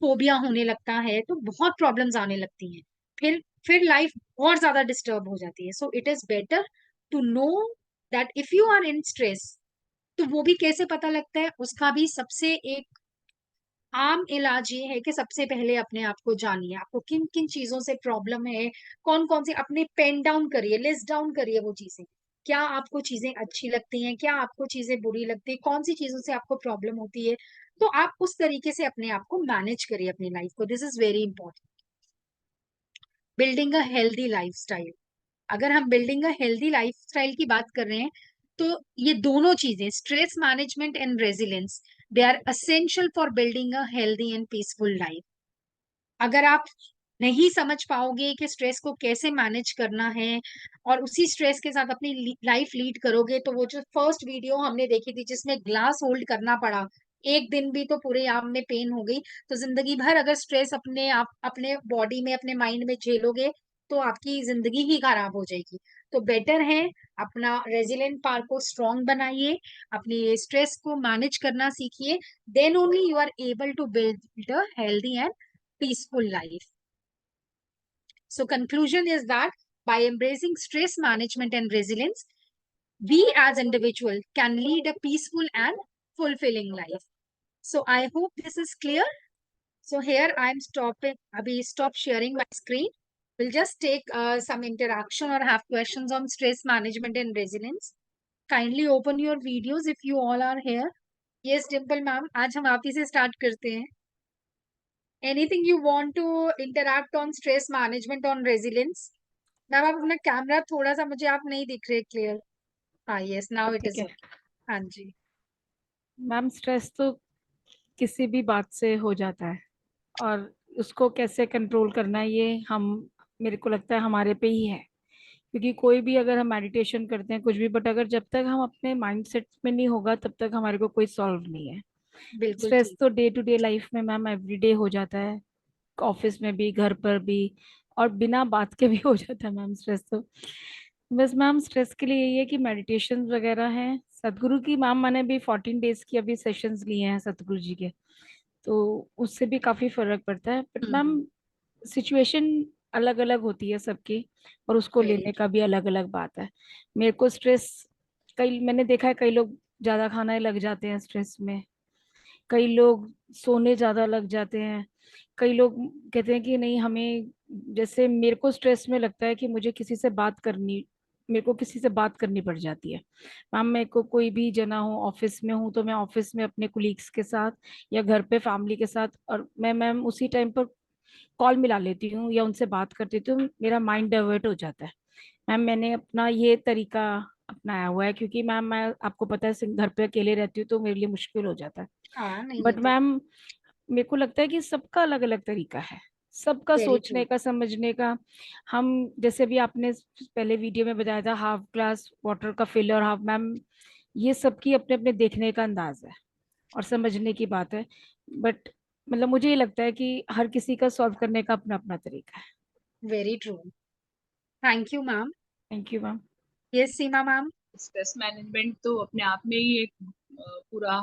phobia होने लगता है, तो बहुत प्रॉब्लम्स आने लगती हैं. फिर लाइफ और ज्यादा डिस्टर्ब हो जाती है. So it is better to know that if you are in stress, तो वो भी कैसे पता लगता है, उसका भी सबसे एक आम इलाज ये है कि सबसे पहले अपने आप को जानिए, आपको किन किन चीजों से प्रॉब्लम है, कौन कौन सी, अपने पेन डाउन करिए, लिस्ट डाउन करिए वो चीजें. क्या आपको चीजें अच्छी लगती हैं, क्या आपको चीजें बुरी लगती है, कौन सी चीजों से आपको प्रॉब्लम होती है. तो आप उस तरीके से अपने आप को मैनेज करिए अपनी लाइफ को. This is very important. Building a healthy lifestyle. अगर हम बिल्डिंग अ हेल्दी लाइफस्टाइल की बात कर रहे हैं, तो ये दोनों चीजें, stress management and resilience, they are essential for building a healthy and peaceful life. अगर आप नहीं समझ पाओगे कि स्ट्रेस को कैसे मैनेज करना है और उसी स्ट्रेस के साथ अपनी लाइफ लीड करोगे, तो वो जो फर्स्ट वीडियो हमने देखी थी जिसमें ग्लास होल्ड करना पड़ा, एक दिन भी तो पूरे आर्म में पेन हो गई, तो जिंदगी भर अगर स्ट्रेस अपने आप अपने बॉडी में अपने माइंड में झेलोगे तो आपकी जिंदगी ही खराब हो जाएगी. तो बेटर है अपना रेजिलेंट पार को स्ट्रांग बनाइए, अपनी स्ट्रेस को मैनेज करना सीखिए. Then only you are able to build a healthy and peaceful life. So conclusion is that by embracing stress management and resilience, we as individual can lead a peaceful and fulfilling life. So I hope this is clear. So here I am stopping. Abhi stop sharing my screen. We'll just take some interaction or have questions on stress management and resilience. Kindly open your videos if you all are here. Yes, Dimple ma'am. आज हम आप ही से start करते हैं. Anything you want to interact on stress management on resilience? Ma'am आप अपना camera थोड़ा सा, मुझे आप नहीं दिख रहे क्लियर. हाँ यस, नाउ इट ठीक इज है ओके. हाँ जी. मैम। स्ट्रेस तो किसी भी बात से हो जाता है, और उसको कैसे कंट्रोल करना है ये हम, मेरे को लगता है हमारे पे ही है। क्योंकि कोई भी, अगर हम मेडिटेशन करते हैं कुछ भी, बट अगर जब तक हम अपने माइंडसेट में नहीं होगा तब तक हमारे को कोई सॉल्व नहीं है। बिल्कुल स्ट्रेस ठीक. तो डे टू डे लाइफ में मैम एवरीडे हो जाता है, ऑफिस में भी, घर पर भी, और बिना बात के भी हो जाता है मैम स्ट्रेस तो। बस मैम स्ट्रेस के लिए यही है कि मेडिटेशन वगैरह है सतगुरु की। मैम मैंने भी 14 डेज की अभी सेशंस लिए हैं सतगुरु जी के, तो उससे भी काफी फर्क पड़ता है। बट मैम सिचुएशन अलग अलग होती है सबकी, और उसको वेरी लेने का ट्रू. भी अलग अलग बात है। मेरे को स्ट्रेस, कई मैंने देखा है कई लोग ज्यादा खाने लग जाते हैं स्ट्रेस में, कई लोग सोने ज्यादा लग जाते हैं, कई लोग कहते हैं कि नहीं हमें, जैसे मेरे को स्ट्रेस में लगता है कि मुझे किसी से बात करनी, मेरे को किसी से बात करनी पड़ जाती है। मैम मेरे को कोई भी जना हो, ऑफिस में हूँ तो मैं ऑफिस में अपने कुलीग्स के साथ, या घर पे फैमिली के साथ, और मैं मैम उसी टाइम पर कॉल मिला लेती हूँ या उनसे बात करती हूँ तो मेरा माइंड डाइवर्ट हो जाता है। मैम मैंने अपना ये तरीका अपनाया हुआ है, क्योंकि मैम मैं, आपको पता है घर पे अकेले रहती हूँ तो मेरे लिए मुश्किल हो जाता है। हाँ नहीं बट होता. मैम मेरे को लगता है कि सबका अलग अलग तरीका है, सबका वेरी ट्रू. सोचने का, समझने का। हम, जैसे भी आपने पहले वीडियो में बताया था, हाफ ग्लास वाटर का फिल और हाफ, मैम ये सबकी अपने अपने देखने का अंदाज है और समझने की बात है। बट मतलब मुझे ये लगता है कि हर किसी का सॉल्व करने का अपना अपना तरीका है। Very true. Thank you ma'am. Thank you ma'am. Yes Seema ma'am. Stress management तो अपने आप में ही एक पूरा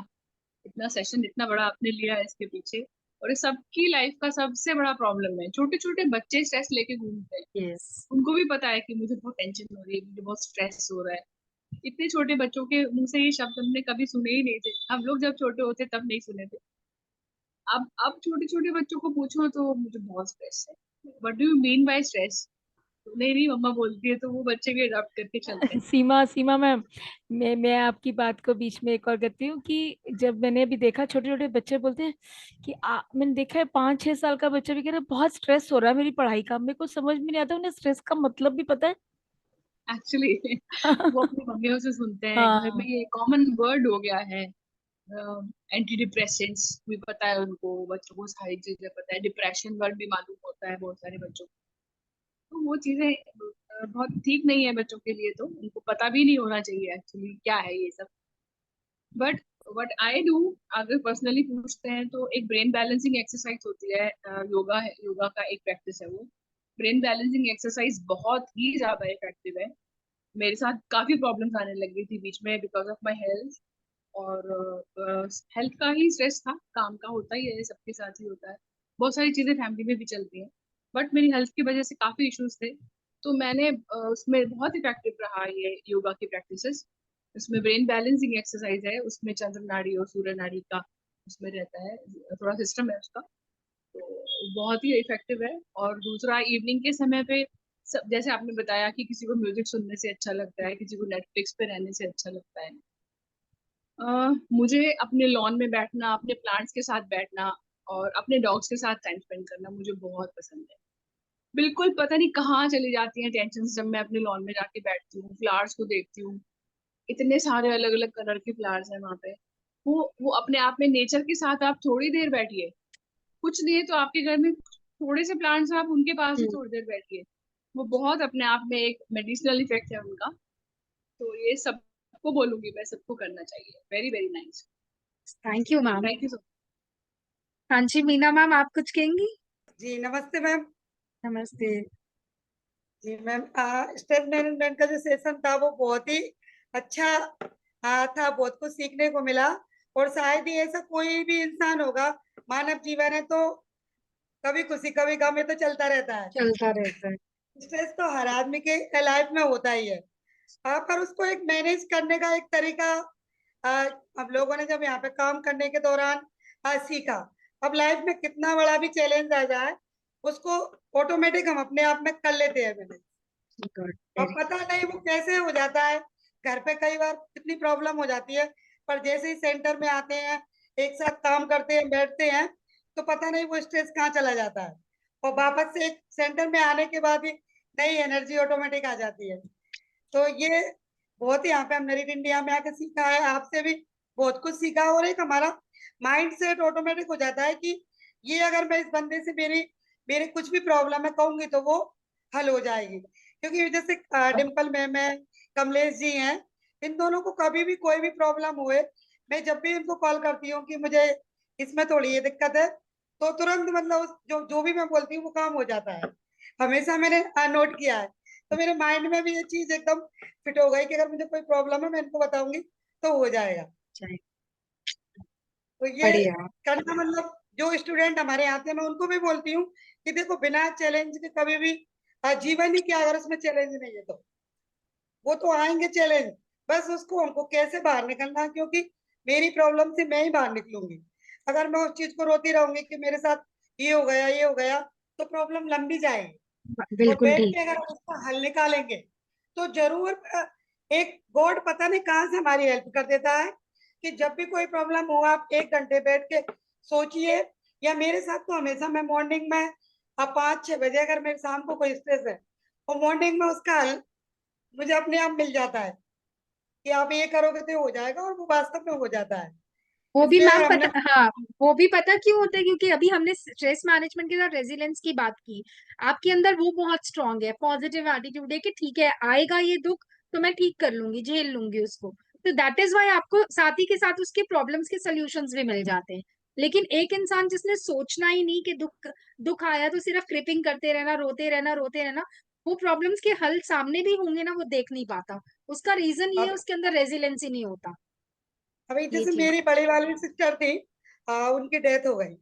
इतना सेशन इतना बड़ा आपने लिया है इसके पीछे। और ये सबकी लाइफ का सबसे बड़ा प्रॉब्लम है, छोटे छोटे बच्चे स्ट्रेस लेके घूमते हैं। यस. उनको भी पता है कि मुझे बहुत टेंशन हो रही है, मुझे बहुत स्ट्रेस हो रहा है। इतने छोटे बच्चों के मुंह से ये शब्द हमने कभी सुने ही नहीं थे, हम लोग जब छोटे होते तब नहीं सुने थे। अब छोटे छोटे बच्चों को पूछो तो मुझे बहुत स्ट्रेस है, what do you mean by stress? नहीं नहीं मम्मा बोलती है, तो वो बच्चे भी अडॉप्ट करके चलते हैं। सीमा सीमा मैम, मैं आपकी बात को बीच में एक और कहती हूँ कि जब मैंने अभी देखा छोटे छोटे बच्चे बोलते हैं कि मैंने देखा है 5-6 साल का बच्चा भी कह रहा है बहुत स्ट्रेस हो रहा है मेरी पढ़ाई का। मेरे को समझ में नहीं आता, उन्हें स्ट्रेस का मतलब भी पता है। एक्चुअली वो अपनी मम्मियों से सुनते हैं, घर में हाँ। ये कॉमन वर्ड हो गया है। एंटी डिप्रेसेंट्स भी पता है उनको, बच्चों को सारी चीजें पता है, डिप्रेशन वर्ड भी मालूम होता है बहुत सारे बच्चों को। तो वो चीजें बहुत ठीक नहीं है बच्चों के लिए, तो उनको पता भी नहीं होना चाहिए एक्चुअली क्या है ये सब। बट व्हाट आई डू, अगर पर्सनली पूछते हैं तो एक ब्रेन बैलेंसिंग एक्सरसाइज होती है, योगा है, योगा का एक प्रैक्टिस है वो। ब्रेन बैलेंसिंग एक्सरसाइज बहुत ही ज्यादा इफेक्टिव है। मेरे साथ काफी प्रॉब्लम्स आने लग गई थी बीच में बिकॉज ऑफ माई हेल्थ, और हेल्थ का ही स्ट्रेस था, काम का होता ही है, सबके साथ ही होता है, बहुत सारी चीजें फैमिली में भी चलती हैं। बट मेरी हेल्थ की वजह से काफी इश्यूज थे, तो मैंने उसमें बहुत इफेक्टिव रहा ये योगा की प्रैक्टिसेस। उसमें ब्रेन बैलेंसिंग एक्सरसाइज है, उसमें चंद्र नाड़ी और सूर्य नाड़ी का उसमें रहता है, थोड़ा सिस्टम है उसका, तो बहुत ही इफेक्टिव है। और दूसरा इवनिंग के समय पे सब, जैसे आपने बताया कि किसी को म्यूजिक सुनने से अच्छा लगता है, किसी को नेटफ्लिक्स पे रहने से अच्छा लगता है, मुझे अपने लॉन में बैठना, अपने प्लांट्स के साथ बैठना और अपने डॉग्स के साथ टाइम स्पेंड करना मुझे बहुत पसंद है। बिल्कुल पता नहीं कहाँ चली जाती हैं टेंशन जब मैं अपने लॉन में जाके बैठती हूँ, फ्लावर्स को देखती हूँ, इतने सारे अलग अलग कलर के फ्लावर्स हैं वहां पे। वो अपने आप में नेचर के साथ आप थोड़ी देर बैठिए, कुछ नहीं है तो आपके घर में थोड़े से प्लांट्स हैं, आप उनके पास ही हम्म। थोड़ी देर बैठिए, वो बहुत अपने आप में एक मेडिसिनल इफेक्ट है उनका। तो ये सबको बोलूंगी मैं, सबको करना चाहिए, very very nice. Thank you ma'am. Thank you so हाँ जी, मीना मैम आप कुछ कहेंगी? जी नमस्ते मैम। नमस्ते। जी मैम, स्ट्रेस मैनेजमेंट का जो सेशन था वो बहुत ही अच्छा था, बहुत कुछ सीखने को मिला। और शायद ही ऐसा कोई भी इंसान होगा, मानव जीवन है तो कभी खुशी कभी गम में तो चलता रहता है। चलता रहता है। स्ट्रेस तो हर आदमी के लाइफ में होता ही है। पर उसको एक मैनेज करने का एक तरीका आ, हम लोगों ने जब यहाँ पे काम करने के दौरान सीखा। अब लाइफ में कितना बड़ा भी चैलेंज आ जाए, उसको ऑटोमेटिक हम अपने आप में कर लेते हैं मैनेज। गुड, अब वेरी। पता नहीं वो कैसे हो जाता है, घर पे कई बार कितनी प्रॉब्लम हो जाती है, पर जैसे ही सेंटर में आते हैं, एक साथ काम करते हैं, बैठते हैं, तो पता नहीं वो स्ट्रेस कहाँ चला जाता है। और वापस से एक सेंटर में आने के बाद ही नई एनर्जी ऑटोमेटिक आ जाती है। तो ये बहुत ही यहाँ पे हम मेरिट इंडिया में आके सीखा है, आपसे भी बहुत कुछ सीखा। और एक हमारा माइंड सेट ऑटोमेटिक हो जाता है कि ये अगर मैं इस बंदे से मेरी मेरे कुछ भी प्रॉब्लम है कहूंगी तो वो हल हो जाएगी। क्योंकि जैसे डिम्पल मैम है, कमलेश जी हैं, इन दोनों को कभी भी कोई भी प्रॉब्लम हुए, मैं जब भी इनको कॉल करती हूँ कि मुझे इसमें थोड़ी ये दिक्कत है, तो तुरंत मतलब जो जो भी मैं बोलती हूँ वो काम हो जाता है। हमेशा मैंने नोट किया है। तो मेरे माइंड में भी ये चीज एकदम फिट हो गई कि अगर मुझे कोई प्रॉब्लम है मैं इनको बताऊंगी तो हो जाएगा। चलिए, तो ये बढ़िया। करना मतलब जो स्टूडेंट हमारे आते हैं मैं उनको भी बोलती हूँ कि देखो बिना चैलेंज के कभी भी जीवन ही क्या, अगर उसमें चैलेंज नहीं है तो वो तो आएंगे चैलेंज। बस उसको हमको कैसे बाहर निकलना है, क्योंकि मेरी प्रॉब्लम से मैं ही बाहर निकलूंगी। अगर मैं उस चीज को रोती रहूंगी कि मेरे साथ ये हो गया ये हो गया, तो प्रॉब्लम लंबी जाएगी। और बिल्कुल बैठ ठीक। के अगर हम उसका हल निकालेंगे तो जरूर एक गॉड पता नहीं कहाँ से हमारी हेल्प कर देता है कि जब भी कोई प्रॉब्लम हो आप 1 घंटे बैठ के सोचिए। या मेरे साथ तो हमेशा मैं मॉर्निंग में अब 5-6 बजे अगर मेरे शाम को कोई स्ट्रेस है, और मॉर्निंग में उसका हल मुझे अपने आप मिल जाता है कि आप ये करोगे तो ये हो जाएगा, और वो वास्तव में हो जाता है। वो भी इसलिए मैम अगर हमने पता, हाँ, वो भी पता क्यों होता है, क्योंकि अभी हमने स्ट्रेस मैनेजमेंट के साथ रेजिलियंस की बात की। आपके अंदर वो बहुत स्ट्रांग है, पॉजिटिव एटीट्यूड है कि ठीक है, आएगा ये दुख तो मैं ठीक कर लूंगी, झेल लूंगी उसको। तो दैट इज वाई आपको साथ ही के साथ उसके प्रॉब्लम्स के सोल्यूशंस भी मिल जाते हैं। लेकिन एक इंसान जिसने सोचना ही नहीं कि दुख दुख आया तो सिर्फ क्रिपिंग करते रहना, रोते रहना, रोते रहना, वो प्रॉब्लम्स के हल सामने भी होंगे ना, वो देख नहीं पाता। उसका रीजन ये है, अब उसके अंदर रेजिलेंस ही नहीं होता। अभी ये जैसे चीज। मेरी बड़ी वाली सिस्टर थी, उनकी डेथ हो गई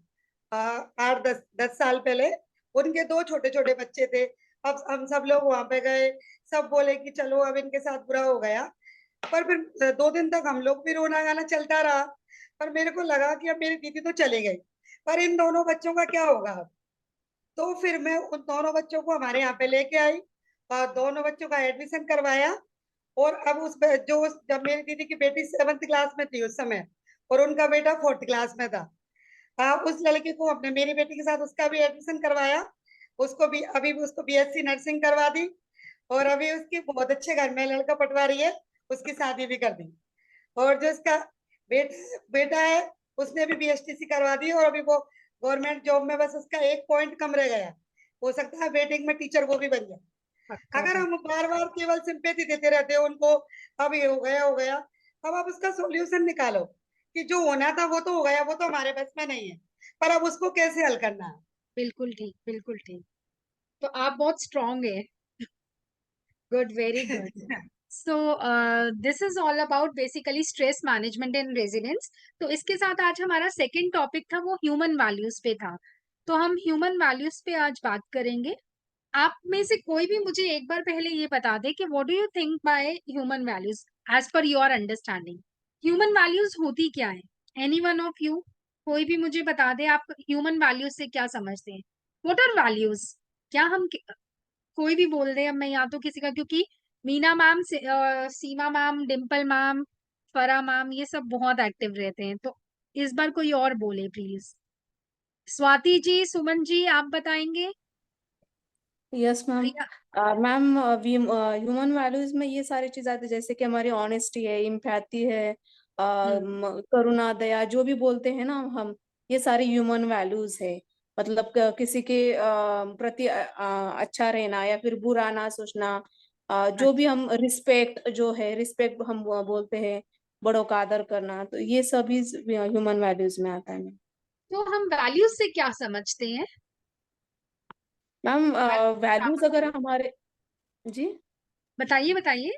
8-10 साल पहले। उनके 2 छोटे छोटे बच्चे थे। अब हम सब लोग वहां पे गए, सब बोले कि चलो अब इनके साथ बुरा हो गया, पर फिर 2 दिन तक हम लोग भी रोना गाना चलता रहा। पर मेरे को लगा कि अब मेरी दीदी तो चली गई, पर इन दोनों बच्चों का क्या होगा अब। तो फिर मैं उन दोनों बच्चों को हमारे यहाँ पे लेके आई और दोनों बच्चों का एडमिशन करवाया। और अब जब मेरी दीदी की बेटी 7th क्लास में थी उस समय, और उनका बेटा 4th क्लास में था, उस लड़की को अपने मेरी बेटी के साथ उसका भी एडमिशन करवाया। उसको भी अभी भी उसको बीएससी नर्सिंग करवा दी, और अभी उसकी बहुत अच्छे घर में लड़का पटवा रही है, उसकी शादी भी कर दी। और जो इसका बेटा है, उसने भी बीएसटीसी करवा दी, और अभी वो गवर्नमेंट जॉब में, बस उसका 1 पॉइंट कम रह गया। हो सकता है वेटिंग में टीचर वो भी बन जाए। पक्का अगर हम पक्का। बार बार केवल सिंपैथी देते रहते हैं उनको, अब ये हो गया, अब आप उसका सॉल्यूशन निकालो कि जो होना था वो तो हो गया, वो तो हमारे बस में नहीं है, पर अब उसको कैसे हल करना है। बिल्कुल ठीक, बिल्कुल ठीक। तो आप बहुत स्ट्रांग है। Good, very good. So this is all about basically stress management and resilience. तो इसके साथ आज हमारा सेकंड टॉपिक था वो ह्यूमन वैल्यूज पे था। तो हम ह्यूमन वैल्यूज पे आज बात करेंगे। आप में से कोई भी मुझे एक बार पहले ये बता दे कि what do you think by human values as per your understanding. Human values होती क्या है? एनी वन ऑफ यू, कोई भी मुझे बता दे आप ह्यूमन वैल्यूज से क्या समझते हैं। What are values? क्या हम कोई भी बोल दे, अब मैं या तो किसी का, क्योंकि मीना मैम, सीमा मैम, डिम्पल मैम, फरा मैम, ये सब बहुत एक्टिव रहते हैं, तो इस बार कोई और बोले प्लीज। स्वाति जी, सुमन जी, आप बताएंगे? Yes ma'am. Priya? Ma'am, human values में ये सारी चीज आती है, जैसे कि हमारी ऑनेस्टी है, इम्पैथी है, करुणा, दया, जो भी बोलते हैं ना हम, ये सारी ह्यूमन वैल्यूज है। मतलब किसी के प्रति अच्छा रहना या फिर बुरा ना सोचना। जो भी हम रिस्पेक्ट, जो है रिस्पेक्ट हम बोलते हैं, बड़ों का आदर करना, तो ये सभी ह्यूमन वैल्यूज में आता है तो हम वैल्यूज से क्या समझते हैं? मैम। आप वैल्यूज अगर हमारे, जी बताइए बताइए।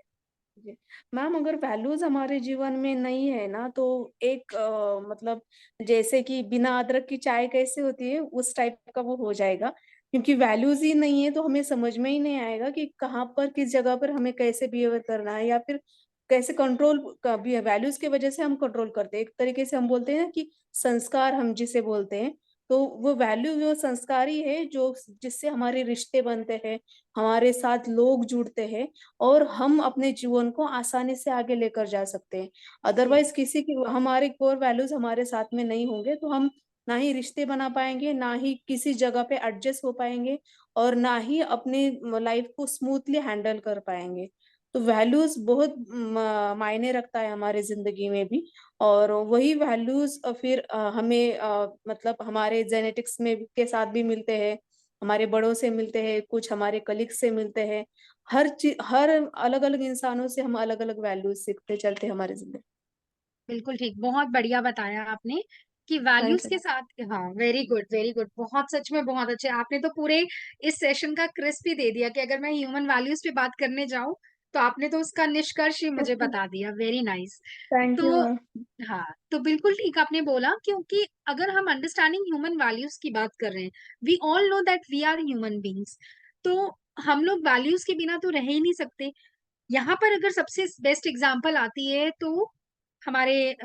जी मैम, अगर वैल्यूज हमारे जीवन में नहीं है ना, तो एक मतलब जैसे कि बिना अदरक की चाय कैसे होती है, उस टाइप का वो हो जाएगा। क्योंकि वैल्यूज ही नहीं है तो हमें समझ में ही नहीं आएगा कि कहाँ पर, किस जगह पर हमें कैसे बिहेव करना है, या फिर कैसे कंट्रोल। वैल्यूज की वजह से हम कंट्रोल करते हैं। एक तरीके से हम बोलते हैं ना कि संस्कार हम जिसे बोलते हैं, तो वो वैल्यू, वो संस्कार ही है जो जिससे हमारे रिश्ते बनते हैं, हमारे साथ लोग जुड़ते हैं, और हम अपने जीवन को आसानी से आगे लेकर जा सकते हैं। जी, अदरवाइज किसी की, हमारे कोर वैल्यूज हमारे साथ में नहीं होंगे तो हम ना ही रिश्ते बना पाएंगे, ना ही किसी जगह पे एडजस्ट हो पाएंगे, और ना ही अपनी लाइफ को स्मूथली हैंडल कर पाएंगे। तो वैल्यूज बहुत मायने रखता है हमारे जिंदगी में भी। और वही वैल्यूज फिर हमें मतलब हमारे जेनेटिक्स में के साथ भी मिलते हैं, हमारे बड़ों से मिलते हैं, कुछ हमारे कलीग से मिलते हैं। हर चीज, हर अलग अलग इंसानों से हम अलग अलग वैल्यूज सीखते चलते हैं हमारी जिंदगी। बिल्कुल ठीक, बहुत बढ़िया बताया आपने कि थैंक वैल्यूज यू। के साथ। हाँ, वेरी गुड, वेरी गुड, बहुत, सच में बहुत अच्छे। आपने तो पूरे इस सेशन का क्रिस्प ही दे दिया कि अगर मैं ह्यूमन वैल्यूज पे बात करने जाऊं तो आपने तो उसका निष्कर्ष ही मुझे बता दिया। Very nice. थैंक यू तो मैम। हाँ, तो बिल्कुल ठीक आपने बोला, क्योंकि अगर हम अंडरस्टैंडिंग ह्यूमन वैल्यूज की बात कर रहे हैं, we all know that we are human beings, तो हम लोग वैल्यूज के बिना तो रह ही नहीं सकते। यहाँ पर अगर सबसे बेस्ट एग्जाम्पल आती है तो हमारे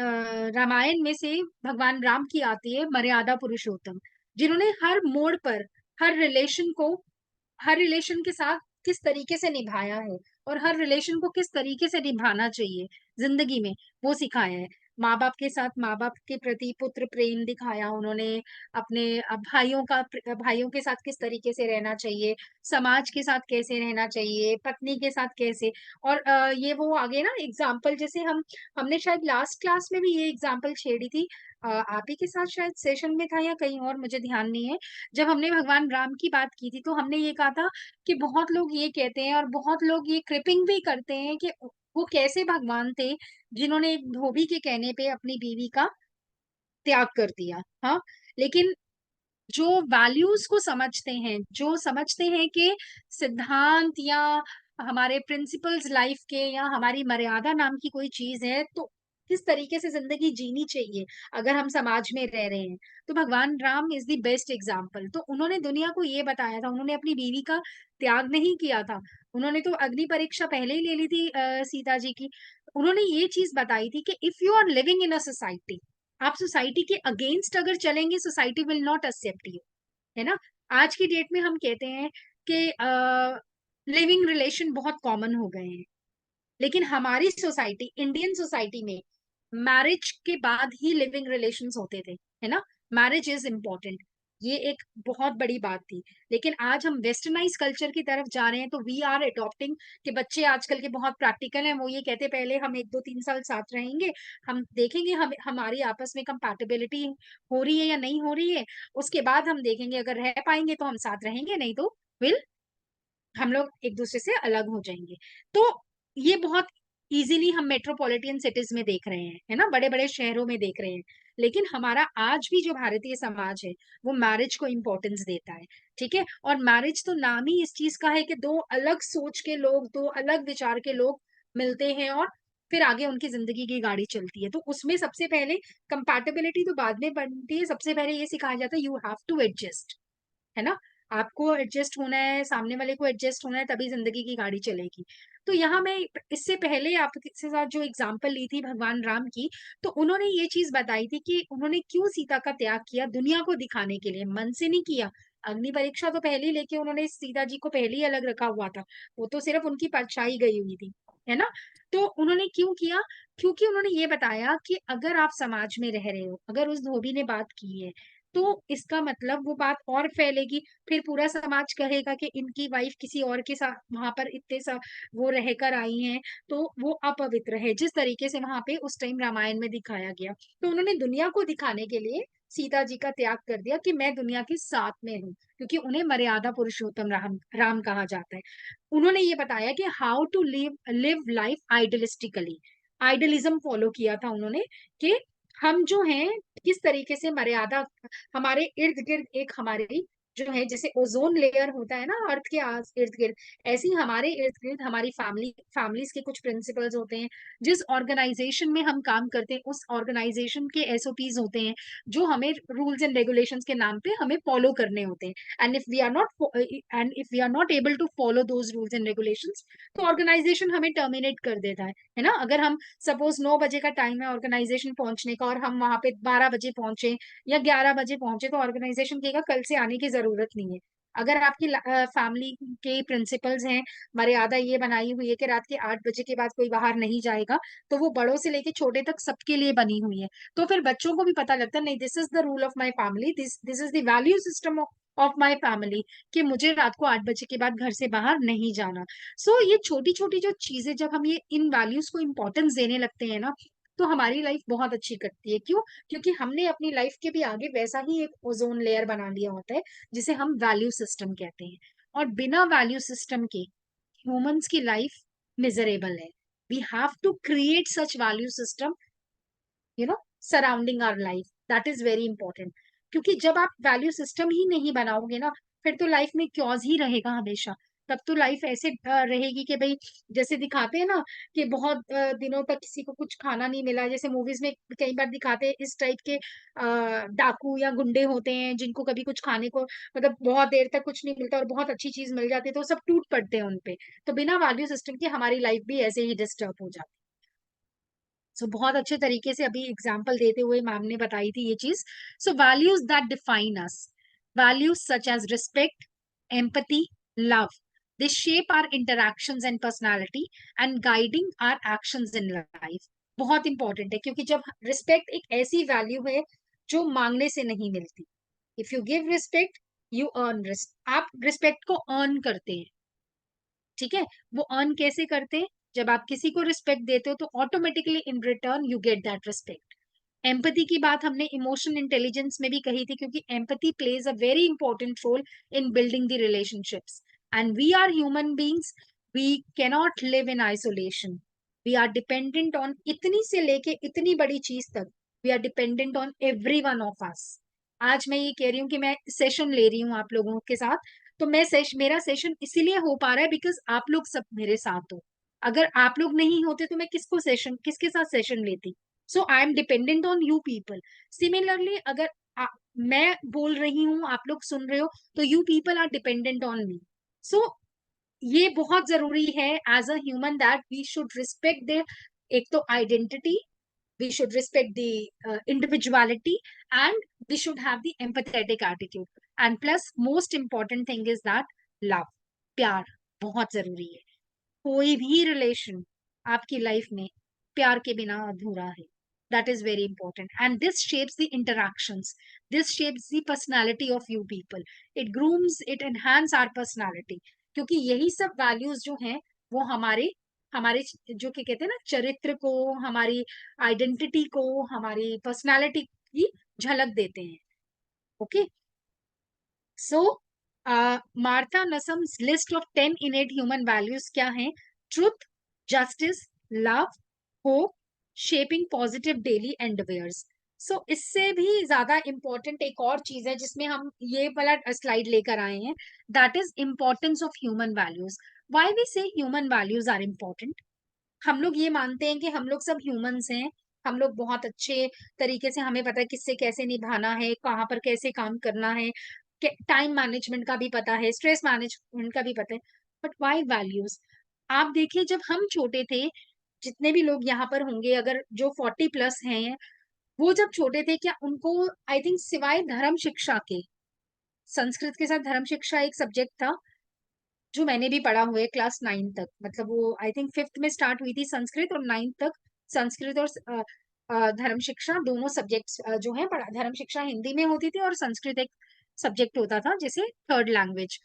रामायण में से भगवान राम की आती है मर्यादा पुरुषोत्तम, जिन्होंने हर मोड़ पर हर रिलेशन को, हर रिलेशन के साथ किस तरीके से निभाया है और हर रिलेशन को किस तरीके से निभाना चाहिए जिंदगी में, वो सिखाया है। माँ बाप के साथ माँ बाप के प्रति पुत्र प्रेम दिखाया उन्होंने, अपने भाइयों के साथ किस तरीके से रहना चाहिए, समाज के साथ कैसे रहना चाहिए, पत्नी के साथ कैसे। और ये वो आगे ना एग्जाम्पल, जैसे हमने शायद लास्ट क्लास में भी ये एग्जाम्पल छेड़ी थी, आप ही के साथ शायद सेशन में था या कहीं और, मुझे ध्यान नहीं है। जब हमने भगवान राम की बात की थी तो हमने ये कहा था कि बहुत लोग ये कहते हैं और बहुत लोग ये क्रिपिंग भी करते हैं कि वो कैसे भगवान थे जिन्होंने एक धोबी के कहने पे अपनी बीवी का त्याग कर दिया। हाँ, लेकिन जो वैल्यूज को समझते हैं, जो समझते हैं कि सिद्धांत या हमारे प्रिंसिपल्स लाइफ के या हमारी मर्यादा नाम की कोई चीज है, तो किस तरीके से जिंदगी जीनी चाहिए अगर हम समाज में रह रहे हैं, तो भगवान Ram is the best example. तो उन्होंने दुनिया को ये बताया था, उन्होंने अपनी बीवी का त्याग नहीं किया था। उन्होंने तो अग्नि परीक्षा पहले ही ले ली थी सीता जी की। उन्होंने ये चीज बताई थी कि if you are living in a society, आप सोसाइटी के अगेंस्ट अगर चलेंगे, society will not accept you, है ना। आज की डेट में हम कहते हैं कि लिविंग रिलेशन बहुत कॉमन हो गए हैं, लेकिन हमारी सोसाइटी, इंडियन सोसाइटी में मैरिज के बाद ही लिविंग रिलेशंस होते थे, है ना। मैरिज इज इम्पोर्टेंट, ये एक बहुत बड़ी बात थी। लेकिन आज हम वेस्टर्नाइज कल्चर की तरफ जा रहे हैं, तो वी आर अडॉप्टिंग, कि बच्चे आजकल के बहुत प्रैक्टिकल हैं, वो ये कहते पहले हम 1 2 3 साल साथ रहेंगे, हम देखेंगे हम हमारी आपस में कंपैटिबिलिटी हो रही है या नहीं हो रही है, उसके बाद हम देखेंगे, अगर रह पाएंगे तो हम साथ रहेंगे, नहीं तो विल हम लोग एक दूसरे से अलग हो जाएंगे। तो ये बहुत इजीली हम मेट्रोपॉलिटन सिटीज में देख रहे हैं, है ना, बड़े बड़े शहरों में देख रहे हैं। लेकिन हमारा आज भी जो भारतीय समाज है वो मैरिज को इम्पोर्टेंस देता है, ठीक है। और मैरिज तो नाम ही इस चीज का है कि दो अलग सोच के लोग, दो अलग विचार के लोग मिलते हैं और फिर आगे उनकी जिंदगी की गाड़ी चलती है। तो उसमें सबसे पहले कंपैटिबिलिटी तो बाद में बनती है, सबसे पहले ये सिखाया जाता है, यू हैव टू एडजस्ट, है ना। आपको एडजस्ट होना है, सामने वाले को एडजस्ट होना है, तभी जिंदगी की गाड़ी चलेगी। तो यहाँ मैं इससे पहले आपके साथ जो एग्जांपल ली थी भगवान राम की, तो उन्होंने ये चीज बताई थी कि उन्होंने क्यों सीता का त्याग किया, दुनिया को दिखाने के लिए, मन से नहीं किया। अग्नि परीक्षा तो पहले ही लेके उन्होंने सीता जी को पहले ही अलग रखा हुआ था, वो तो सिर्फ उनकी परछाई गई हुई थी, है ना। तो उन्होंने क्यों किया, क्योंकि उन्होंने ये बताया कि अगर आप समाज में रह रहे हो, अगर उस धोबी ने बात की है, तो इसका मतलब वो बात और फैलेगी, फिर पूरा समाज कहेगा कि इनकी वाइफ किसी और के साथ वहां पर इतने सा वो रहकर आई हैं, तो वो अपवित्र है, जिस तरीके से वहां पे उस टाइम रामायण में दिखाया गया। तो उन्होंने दुनिया को दिखाने के लिए सीता जी का त्याग कर दिया कि मैं दुनिया के साथ में हूँ, क्योंकि उन्हें मर्यादा पुरुषोत्तम राम राम कहा जाता है। उन्होंने ये बताया कि how to live live life idealistically, idealism follow किया था उन्होंने, कि हम जो हैं किस तरीके से मर्यादा, हमारे इर्द गिर्द एक हमारी जो है, जैसे ओजोन लेयर होता है ना अर्थ के आस इर्द गिर्द, ऐसे ही हमारे इर्द गिर्द हमारी फैमिलीज के कुछ प्रिंसिपल्स होते हैं। जिस ऑर्गेनाइजेशन में हम काम करते हैं उस ऑर्गेनाइजेशन के एसओपीज होते हैं, जो हमें रूल्स एंड रेगुलेशंस के नाम पे हमें फॉलो करने होते हैं। And if we are not able to follow those rules and regulations, तो ऑर्गेनाइजेशन हमें टर्मिनेट कर देता है ना। अगर हम सपोज 9 बजे का टाइम है ऑर्गेनाइजेशन पहुंचने का, और हम वहां पे 12 बजे पहुंचे या 11 बजे पहुंचे, तो ऑर्गेनाइजेशन कहेगा कल से आने की जरूरत नहीं है। अगर आपकी फैमिली के प्रिंसिपल्स हैं, मर्यादा ये बनाई हुई है कि रात के 8 बजे के बाद कोई बाहर नहीं जाएगा, तो वो बड़ों से लेके छोटे तक सबके लिए बनी हुई है। तो फिर बच्चों को भी पता लगता है, नहीं, this is the rule of my family, this is the value system of my family, कि मुझे रात को 8 बजे के बाद घर से बाहर नहीं जाना। सो ये छोटी छोटी जो चीजें, जब हम ये इन वैल्यूज को इंपॉर्टेंस देने लगते हैं ना, तो हमारी लाइफ बहुत अच्छी कटती है। क्यों? क्योंकि हमने अपनी लाइफ के भी आगे वैसा ही एक ओजोन लेयर बना लिया होता है, जिसे हम वैल्यू सिस्टम कहते हैं। और बिना वैल्यू सिस्टम के ह्यूमंस की लाइफ मिजरेबल है। We have to create such value system, surrounding our life, that is very important. क्योंकि जब आप वैल्यू सिस्टम ही नहीं बनाओगे ना, फिर तो लाइफ में क्योज ही रहेगा हमेशा। तब तो लाइफ ऐसे रहेगी कि भाई, जैसे दिखाते हैं ना कि बहुत दिनों तक किसी को कुछ खाना नहीं मिला, जैसे मूवीज में कई बार दिखाते हैं इस टाइप के डाकू या गुंडे होते हैं, जिनको कभी कुछ खाने को, मतलब बहुत देर तक कुछ नहीं मिलता और बहुत अच्छी चीज मिल जाती है, तो सब टूट पड़ते हैं उनपे। तो बिना वैल्यू सिस्टम के हमारी लाइफ भी ऐसे ही डिस्टर्ब हो जाती है। सो बहुत अच्छे तरीके से अभी एग्जाम्पल देते हुए मैम ने बताई थी ये चीज। So values that define us, values such as respect, empathy, love, they shape our interactions and personality and guiding our actions in life. बहुत इंपॉर्टेंट है, क्योंकि जब रिस्पेक्ट एक ऐसी वैल्यू है जो मांगने से नहीं मिलती। If you give respect, you earn respect, आप रिस्पेक्ट को अर्न करते हैं, ठीक है। वो अर्न कैसे करते हैं? जब आप किसी को रिस्पेक्ट देते हो, तो automatically in return you get that respect. Empathy की बात हमने इमोशनल इंटेलिजेंस में भी कही थी, क्योंकि empathy plays a very important role in building the relationships. And we are human beings, we cannot live in isolation, we are dependent on, इतनी से लेके इतनी बड़ी चीज तक, we are dependent on every one of us. आज मैं ये कह रही हूँ कि मैं सेशन ले रही हूँ आप लोगों के साथ, तो मेरा सेशन इसीलिए हो पा रहा है बिकॉज आप लोग सब मेरे साथ हो। अगर आप लोग नहीं होते तो मैं किसके साथ सेशन लेती? So I am dependent on you people. Similarly, अगर मैं बोल रही हूँ, आप लोग सुन रहे हो, तो you people are dependent on me. So ये बहुत जरूरी है as a human that we should respect एक तो identity, we should respect the individuality, and we should have the empathetic attitude, and plus most important thing is that love, प्यार बहुत जरूरी है। कोई भी रिलेशन आपकी लाइफ में प्यार के बिना अधूरा है। That is very important, and this shapes the interactions, this shapes the personality of you people, it grooms, it enhance our personality, क्योंकि यही सब वैल्यूज जो हैं वो हमारे हमारे जो कि कहते हैं ना चरित्र को, हमारी आइडेंटिटी को, हमारी पर्सनालिटी की झलक देते हैं। Okay, so Martha Nussbaum's list of 10 innate human values क्या हैं? Truth, justice, love, hope, shaping positive daily endeavours. So इससे भी ज्यादा इंपॉर्टेंट एक और चीज है जिसमें हम ये वाला स्लाइड लेकर आए हैं, that is importance of human values. Why we say human values are important? हम लोग ये मानते हैं कि हम लोग सब ह्यूमंस हैं, हम लोग बहुत अच्छे तरीके से, हमें पता है किससे कैसे निभाना है, कहाँ पर कैसे काम करना है, टाइम मैनेजमेंट का भी पता है, स्ट्रेस मैनेजमेंट का भी पता है। But why values? आप देखिए, जब हम छोटे थे, जितने भी लोग यहाँ पर होंगे अगर जो 40+ हैं, वो जब छोटे थे, क्या उनको, आई थिंक सिवाय धर्म शिक्षा के, संस्कृत के साथ धर्म शिक्षा एक सब्जेक्ट था जो मैंने भी पढ़ा हुआ है क्लास 9 तक, मतलब वो आई थिंक 5th में स्टार्ट हुई थी संस्कृत, और 9th तक संस्कृत और धर्म शिक्षा दोनों सब्जेक्ट्स जो है पढ़ा। धर्म शिक्षा हिंदी में होती थी और संस्कृत एक सब्जेक्ट होता था जैसे थर्ड लैंग्वेज।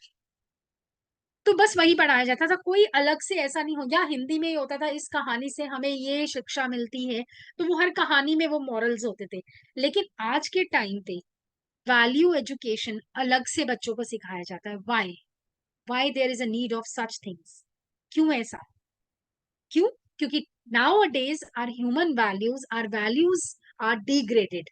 तो बस वही पढ़ाया जाता था, कोई अलग से ऐसा नहीं हो, या हिंदी में ही होता था इस कहानी से हमें ये शिक्षा मिलती है, तो वो हर कहानी में वो मॉरल्स होते थे। लेकिन आज के टाइम पे वैल्यू एजुकेशन अलग से बच्चों को सिखाया जाता है। Why there is a need of such things? क्यों ऐसा? क्यों? क्योंकि nowadays our values are degraded.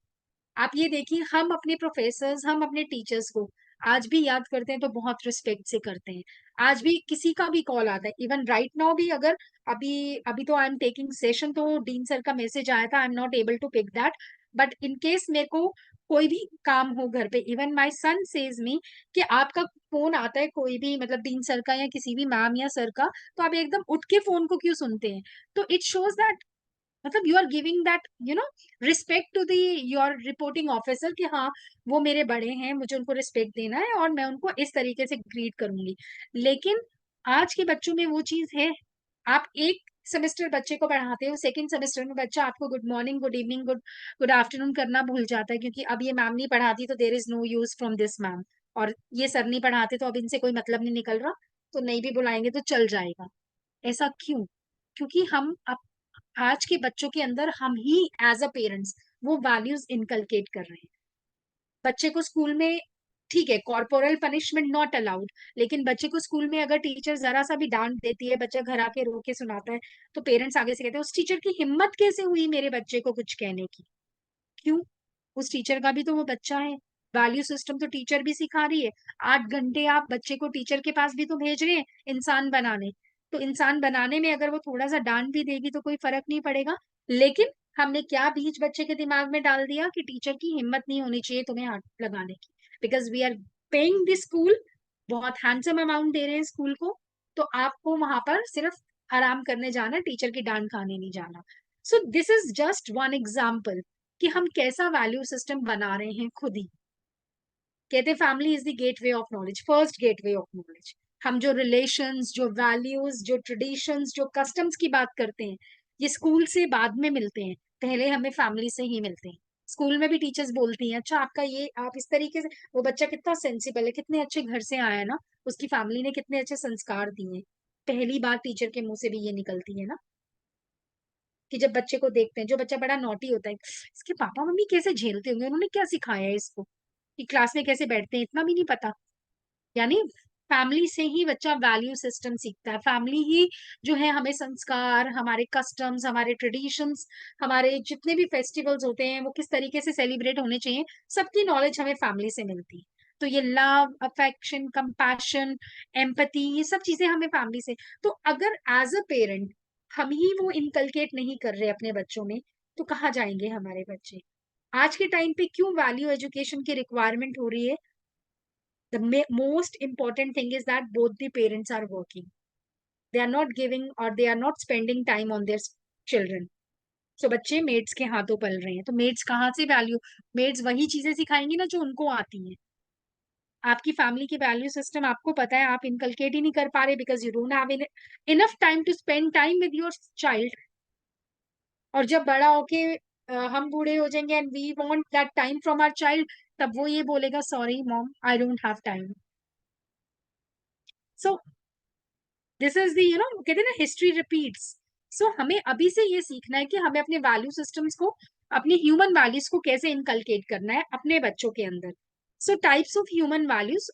आप ये देखिए, हम अपने प्रोफेसर्स, हम अपने टीचर्स को आज भी याद करते हैं तो बहुत रिस्पेक्ट से करते हैं। आज भी किसी का भी कॉल आता है, इवन राइट नाउ भी, अगर अभी अभी तो आई एम टेकिंग सेशन, तो डीन सर का मैसेज आया था, I am not able to pick that, but in case मेरे को कोई भी काम हो घर पे, even my son says me कि आपका फोन आता है कोई भी, मतलब डीन सर का या किसी भी मैम या सर का, तो आप एकदम उठ के फोन को क्यों सुनते हैं? तो इट शोज दैट, मतलब you are giving that respect to the your reporting officer, कि हाँ वो मेरे बड़े हैं, मुझे उनको रिस्पेक्ट देना है और मैं उनको इस तरीके से ग्रीट करूंगी। लेकिन आज के बच्चों में वो चीज है? आप एक सेमेस्टर बच्चे को पढ़ाते हो, सेकंड सेमेस्टर में बच्चा आपको good morning, good evening, good good afternoon करना भूल जाता है, क्योंकि अब ये मैम नहीं पढ़ाती तो there is no use from this ma'am, और ये सर नहीं पढ़ाते तो अब इनसे कोई मतलब नहीं निकल रहा, तो नहीं भी बुलाएंगे तो चल जाएगा। ऐसा क्यों? क्योंकि हम आज के बच्चों के अंदर हम ही एज अ पेरेंट्स वो वैल्यूज इनकलकेट कर रहे हैं। बच्चे को स्कूल में, ठीक है, कॉर्पोरल पनिशमेंट नॉट अलाउड, लेकिन बच्चे को स्कूल में अगर टीचर जरा सा भी डांट देती है, बच्चा घर आके रो के सुनाता है, तो पेरेंट्स आगे से कहते हैं उस टीचर की हिम्मत कैसे हुई मेरे बच्चे को कुछ कहने की? क्यों? उस टीचर का भी तो वो बच्चा है। वैल्यू सिस्टम तो टीचर भी सिखा रही है। 8 घंटे आप बच्चे को टीचर के पास भी तो भेज रहे हैं इंसान बनाने, तो इंसान बनाने में अगर वो थोड़ा सा डांट भी देगी तो कोई फर्क नहीं पड़ेगा। लेकिन हमने क्या बीज बच्चे के दिमाग में डाल दिया कि टीचर की हिम्मत नहीं होनी चाहिए तुम्हें हाथ लगाने की, because we are paying the school, बहुत हैंडसम अमाउंट दे रहे हैं स्कूल को, तो आपको वहां पर सिर्फ आराम करने जाना, टीचर की डांट खाने नहीं जाना। सो this is just one example कि हम कैसा वैल्यू सिस्टम बना रहे हैं खुद ही। कहते हैं family is the gateway of knowledge, first gateway of knowledge. हम जो रिलेशंस, जो वैल्यूज, जो ट्रेडिशंस, जो कस्टम्स की बात करते हैं, ये स्कूल से बाद में मिलते हैं, पहले हमें फैमिली से ही मिलते हैं। स्कूल में भी टीचर्स बोलती हैं अच्छा आपका ये, आप इस तरीके से, वो बच्चा कितना सेंसिबल है, कितने अच्छे घर से आया है ना, उसकी फैमिली ने कितने अच्छे संस्कार दिए हैं, पहली बार टीचर के मुंह से भी ये निकलती है ना। कि जब बच्चे को देखते हैं, जो बच्चा बड़ा नॉटी होता है, इसके पापा मम्मी कैसे झेलते होंगे, उन्होंने क्या सिखाया है इसको, कि क्लास में कैसे बैठते हैं इतना भी नहीं पता। यानी फैमिली से ही बच्चा वैल्यू सिस्टम सीखता है, फैमिली ही जो है हमें संस्कार, हमारे कस्टम्स, हमारे ट्रेडिशंस, हमारे जितने भी फेस्टिवल्स होते हैं वो किस तरीके से सेलिब्रेट होने चाहिए, सबकी नॉलेज हमें फैमिली से मिलती है। तो ये लव, अफेक्शन, कंपैशन, एम्पैथी, ये सब चीजें हमें फैमिली से। तो अगर एज अ पेरेंट हम ही वो इनकलकेट नहीं कर रहे अपने बच्चों में, तो कहाँ जाएंगे हमारे बच्चे? आज के टाइम पे क्यों वैल्यू एजुकेशन की रिक्वायरमेंट हो रही है? The most important thing is that both the parents are working, they are not giving or they are not spending time on their children. So बच्चे मेड्स के हाथों पल रहे हैं, तो मेड्स कहाँ से वैल्यू, मेड्स वही चीजें सिखाएंगी ना जो उनको आती हैं। आपकी फैमिली की वैल्यू सिस्टम आपको पता है, आप इनकलकेट ही नहीं कर पा रहे because you don't have enough time to spend time with your child. और जब बड़ा होके हम बूढ़े हो जाएंगे and we want that time from our child, तब वो ये बोलेगा sorry mom I don't have time. So this is the कहते हैं ना हिस्ट्री रिपीट्स। सो हमें अभी से ये सीखना है कि हमें अपने वैल्यू सिस्टम्स को, अपनी ह्यूमन वैल्यूज को कैसे इनकलकेट करना है अपने बच्चों के अंदर। सो types of human values: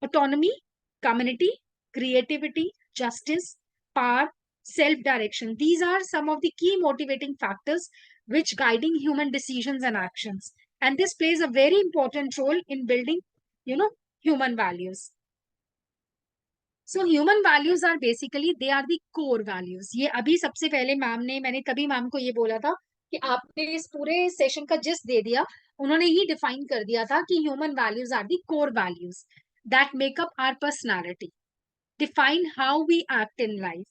autonomy, community, creativity, justice, power, self-direction. These are some of the key motivating factors which guiding human decisions and actions. And this plays a very important role in building, human values. So human values are basically, they are the core values. ये अभी सबसे पहले मैंने तभी ma'am को ये बोला था कि आपने इस पूरे सेशन का जिस्ट दे दिया, उन्होंने ही डिफाइन कर दिया था कि human values are the core values that make up our personality, define how we act in life.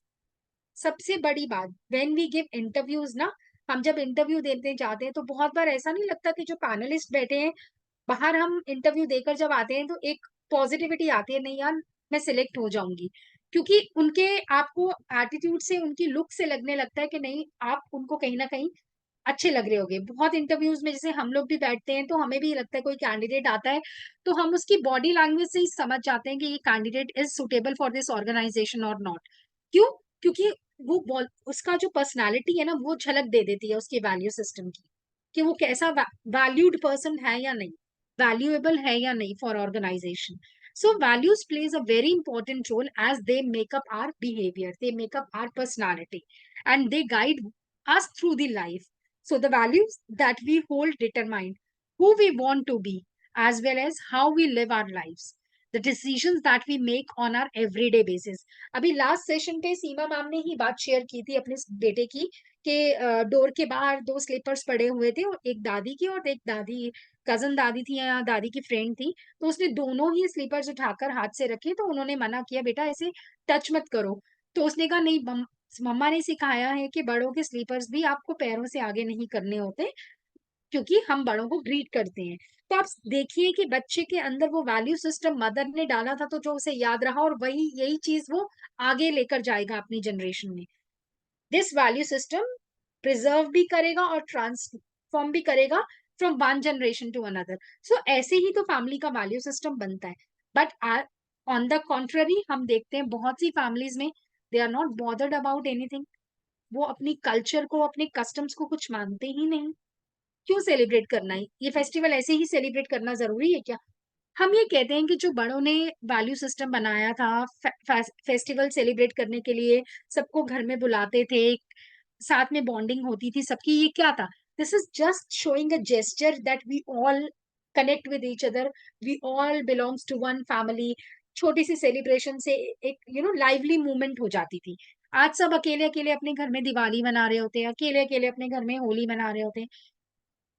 सबसे बड़ी बात, when we give interviews ना, हम जब इंटरव्यू देते जाते हैं तो बहुत बार ऐसा नहीं लगता कि जो पैनलिस्ट बैठे हैं बाहर, हम इंटरव्यू देकर जब आते हैं तो एक पॉजिटिविटी आती है, नहीं यार मैं सिलेक्ट हो जाऊंगी, क्योंकि उनके आपको एटीट्यूड से, उनकी लुक से लगने लगता है कि नहीं आप उनको कहीं ना कहीं अच्छे लग रहे होगे। बहुत इंटरव्यूज में जैसे हम लोग भी बैठते हैं तो हमें भी लगता है कोई कैंडिडेट आता है तो हम उसकी बॉडी लैंग्वेज से ही समझ जाते हैं कि ये candidate is suitable for this organisation और नॉट। क्यों? क्योंकि वो उसका जो पर्सनालिटी है ना वो झलक दे देती है उसकी वैल्यू सिस्टम की, कि वो कैसा वैल्यूड पर्सन है या नहीं, वैल्यूएबल है या नहीं for organisation. So values plays a very important role as they make up our behavior, they make up our personality, and they guide us through the life. So the values that we hold determine who we want to be as well as how we live our lives. The decisions that we make on our everyday basis. अभी last session पे सीमा ma'am ने ही बात share की थी अपने बेटे की कि डोर के बाहर 2 स्लीपर्स पड़े हुए थे, और एक दादी की और एक दादी कजन दादी थी या दादी की फ्रेंड थी, तो उसने दोनों ही स्लीपर्स उठाकर हाथ से रखे, तो उन्होंने मना किया बेटा ऐसे टच मत करो। तो उसने कहा नहीं मम्मा ने सिखाया है कि बड़ों के स्लीपर्स भी आपको पैरों से आगे नहीं करने होते, क्योंकि हम बड़ों को ग्रीट करते हैं। तो आप देखिए कि बच्चे के अंदर वो वैल्यू सिस्टम मदर ने डाला था तो जो उसे याद रहा, और वही यही चीज वो आगे लेकर जाएगा अपनी जनरेशन में। दिस वैल्यू सिस्टम प्रिजर्व भी करेगा और ट्रांसफॉर्म भी करेगा from one generation to another. So ऐसे ही तो फैमिली का वैल्यू सिस्टम बनता है। बट ऑन द कॉन्ट्ररी हम देखते हैं बहुत सी फैमिलीज में they are not bothered about anything, वो अपनी कल्चर को, अपने कस्टम्स को कुछ मानते ही नहीं। क्यों सेलिब्रेट करना है? ये फेस्टिवल ऐसे ही सेलिब्रेट करना जरूरी है क्या? हम ये कहते हैं कि जो बड़ों ने वैल्यू सिस्टम बनाया था फेस्टिवल सेलिब्रेट करने के लिए, सबको घर में बुलाते थे, साथ में बॉन्डिंग होती थी सबकी, ये क्या था? This is just showing a gesture that we all connect with each other, we all belongs to one family. छोटी सी सेलिब्रेशन से एक लाइवली मूवमेंट हो जाती थी। आज सब अकेले अकेले अपने घर में दिवाली मना रहे होते हैं, अकेले अकेले अपने घर में होली मना रहे होते हैं,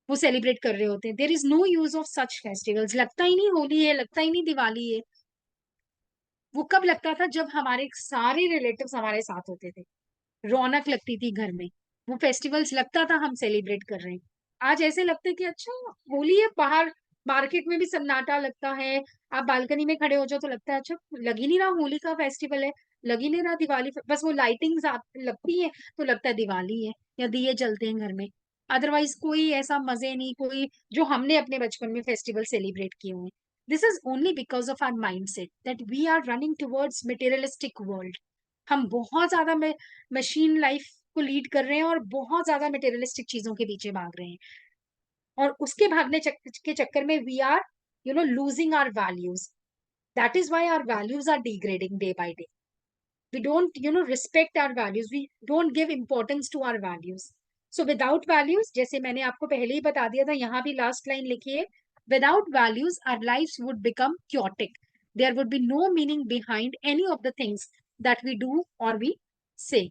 वो सेलिब्रेट कर रहे होते हैं। There is no use of such festivals. लगता ही नहीं होली है, लगता ही नहीं दिवाली है। वो कब लगता था? जब हमारे सारे रिलेटिव्स हमारे साथ होते थे, रौनक लगती थी घर में, वो फेस्टिवल्स लगता था हम सेलिब्रेट कर रहे हैं। आज ऐसे लगता है कि अच्छा होली है, बाहर मार्केट में भी सन्नाटा लगता है, आप बालकनी में खड़े हो जाओ तो लगता है अच्छा लग ही नहीं रहा होली का फेस्टिवल है, लग ही नहीं रहा दिवाली, बस वो लाइटिंग्स लगती है तो लगता है दिवाली है या दिए जलते हैं घर में। अदरवाइज कोई ऐसा मजे नहीं, कोई जो हमने अपने बचपन में फेस्टिवल सेलिब्रेट किए हुए। This is only because of our mindset that we are running towards materialistic world. हम बहुत ज्यादा मशीन लाइफ को लीड कर रहे हैं और बहुत ज्यादा मटेरियलिस्टिक चीजों के पीछे भाग रहे हैं, और उसके भागने के चक्कर में we are losing our values. That is why our values are degrading day by day. We don't respect our values, we don't give importance to our values. So without values, जैसे मैंने आपको पहले ही बता दिया था, यहाँ भी लास्ट लाइन लिखिए, without values our lives would become chaotic, there would be no meaning behind any of the things that we do or we say.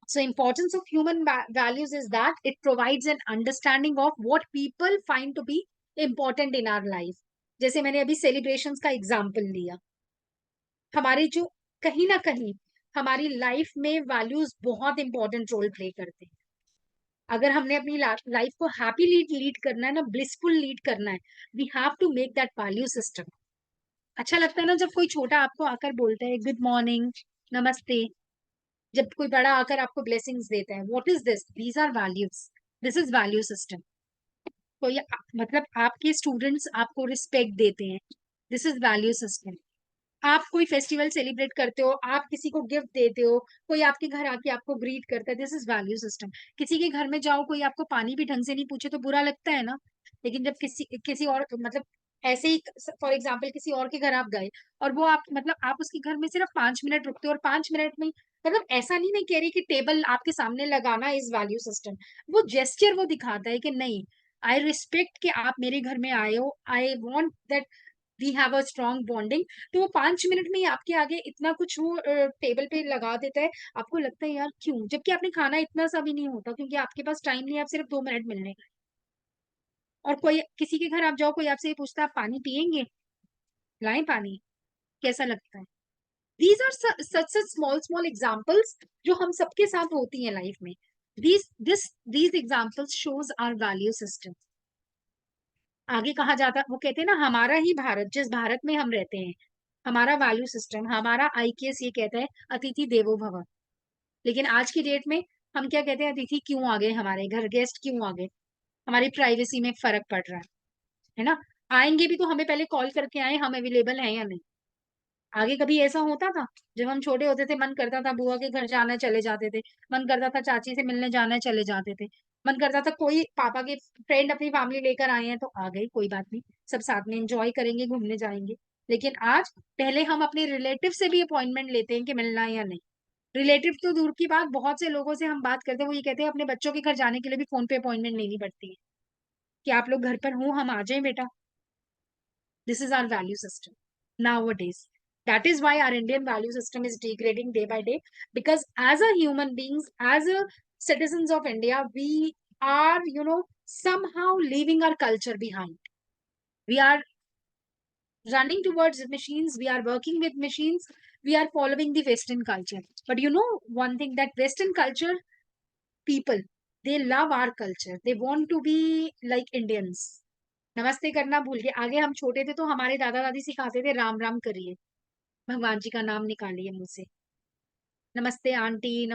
So importance of human values is that it provides an understanding of what people find to be important in our life. जैसे मैंने अभी celebrations का example लिया, हमारे जो कहीं ना कहीं हमारी लाइफ में वैल्यूज बहुत इंपॉर्टेंट रोल प्ले करते हैं। अगर हमने अपनी लाइफ को हैप्पी लीड करना है ना, ब्लिसफुल लीड करना है, we have to make that value system. अच्छा लगता है ना जब कोई छोटा आपको आकर बोलता है गुड मॉर्निंग, नमस्ते, जब कोई बड़ा आकर आपको ब्लेसिंग्स देता है। What is this? These are values, this is value system. तो ये मतलब आपके स्टूडेंट्स आपको रिस्पेक्ट देते हैं, दिस इज वैल्यू सिस्टम। आप कोई फेस्टिवल सेलिब्रेट करते हो, आप किसी को गिफ्ट देते हो, कोई आपके घर आके आपको ग्रीट करता है, दिस इज वैल्यू सिस्टम। किसी के घर में जाओ, कोई आपको पानी भी ढंग से नहीं पूछे तो बुरा लगता है ना। लेकिन जब किसी और मतलब ऐसे ही फॉर एग्जाम्पल किसी और के घर आप गए और वो आप मतलब आप उसके घर में सिर्फ 5 मिनट रुकते हो और 5 मिनट में मतलब ऐसा नहीं मैं कह रही कि टेबल आपके सामने लगाना इज वैल्यू सिस्टम। वो जेस्चर वो दिखाता है कि नहीं, आई रिस्पेक्ट कि आप मेरे घर में आए हो, I want that we have a strong bonding. तो वो 5 मिनट में ही आपके आगे इतना कुछ वो टेबल पे लगा देता है। आपको लगता है यार क्यों, जबकि आपने खाना इतना सा भी नहीं होता, क्योंकि आपके पास टाइम नहीं है, आप सिर्फ 2 मिनट मिलने का। और कोई किसी के घर आप जाओ, कोई आपसे ये पूछता है आप पानी पियेंगे, लाएं पानी, कैसा लगता है? These are such such small small examples जो हम सबके साथ होती हैं लाइफ में। These examples shows our value system. आगे कहा जाता, वो कहते हैं ना हमारा ही भारत, जिस भारत में हम रहते हैं, हमारा वैल्यू सिस्टम, हमारा आईकेएस ये कहता है अतिथि देवो भव। लेकिन आज की डेट में हम क्या कहते हैं? अतिथि क्यों आ गए हमारे घर, गेस्ट क्यों आ गए? हमारी प्राइवेसी में फर्क पड़ रहा है ना। आएंगे भी तो हमें पहले कॉल करके आए हम अवेलेबल हैं या नहीं। आगे कभी ऐसा होता था? जब हम छोटे होते थे मन करता था बुआ के घर जाना, चले जाते थे। मन करता था चाची से मिलने जाना, चले जाते थे। मन करता था कोई पापा के फ्रेंड अपनी फैमिली लेकर आए हैं तो आ गई, कोई बात नहीं, सब साथ में एंजॉय करेंगे, घूमने जाएंगे। लेकिन आज पहले हम अपने रिलेटिव से भी अपॉइंटमेंट लेते हैं कि मिलना है या नहीं। रिलेटिव तो दूर की बात, बहुत से लोगों से हम बात करते हैं वो ये कहते हैं अपने बच्चों के घर जाने के लिए भी फोन पे अपॉइंटमेंट लेनी पड़ती है कि आप लोग घर पर हो, हम आ जाएं बेटा। This is our value system nowadays. That is why our Indian value system is degrading day by day. Because as a human beings, as a citizens of India, we are, somehow leaving our culture behind. We are running towards machines. We are working with machines. We are following the Western culture. But you know one thing, that Western culture people, they love our culture. They want to be like Indians. नमस्ते करना भूल गए। आगे हम छोटे थे तो हमारे दादा दादी सिखाते थे राम राम करिए, भगवान जी का नाम निकालिए मुंह से। नमस्ते aunty,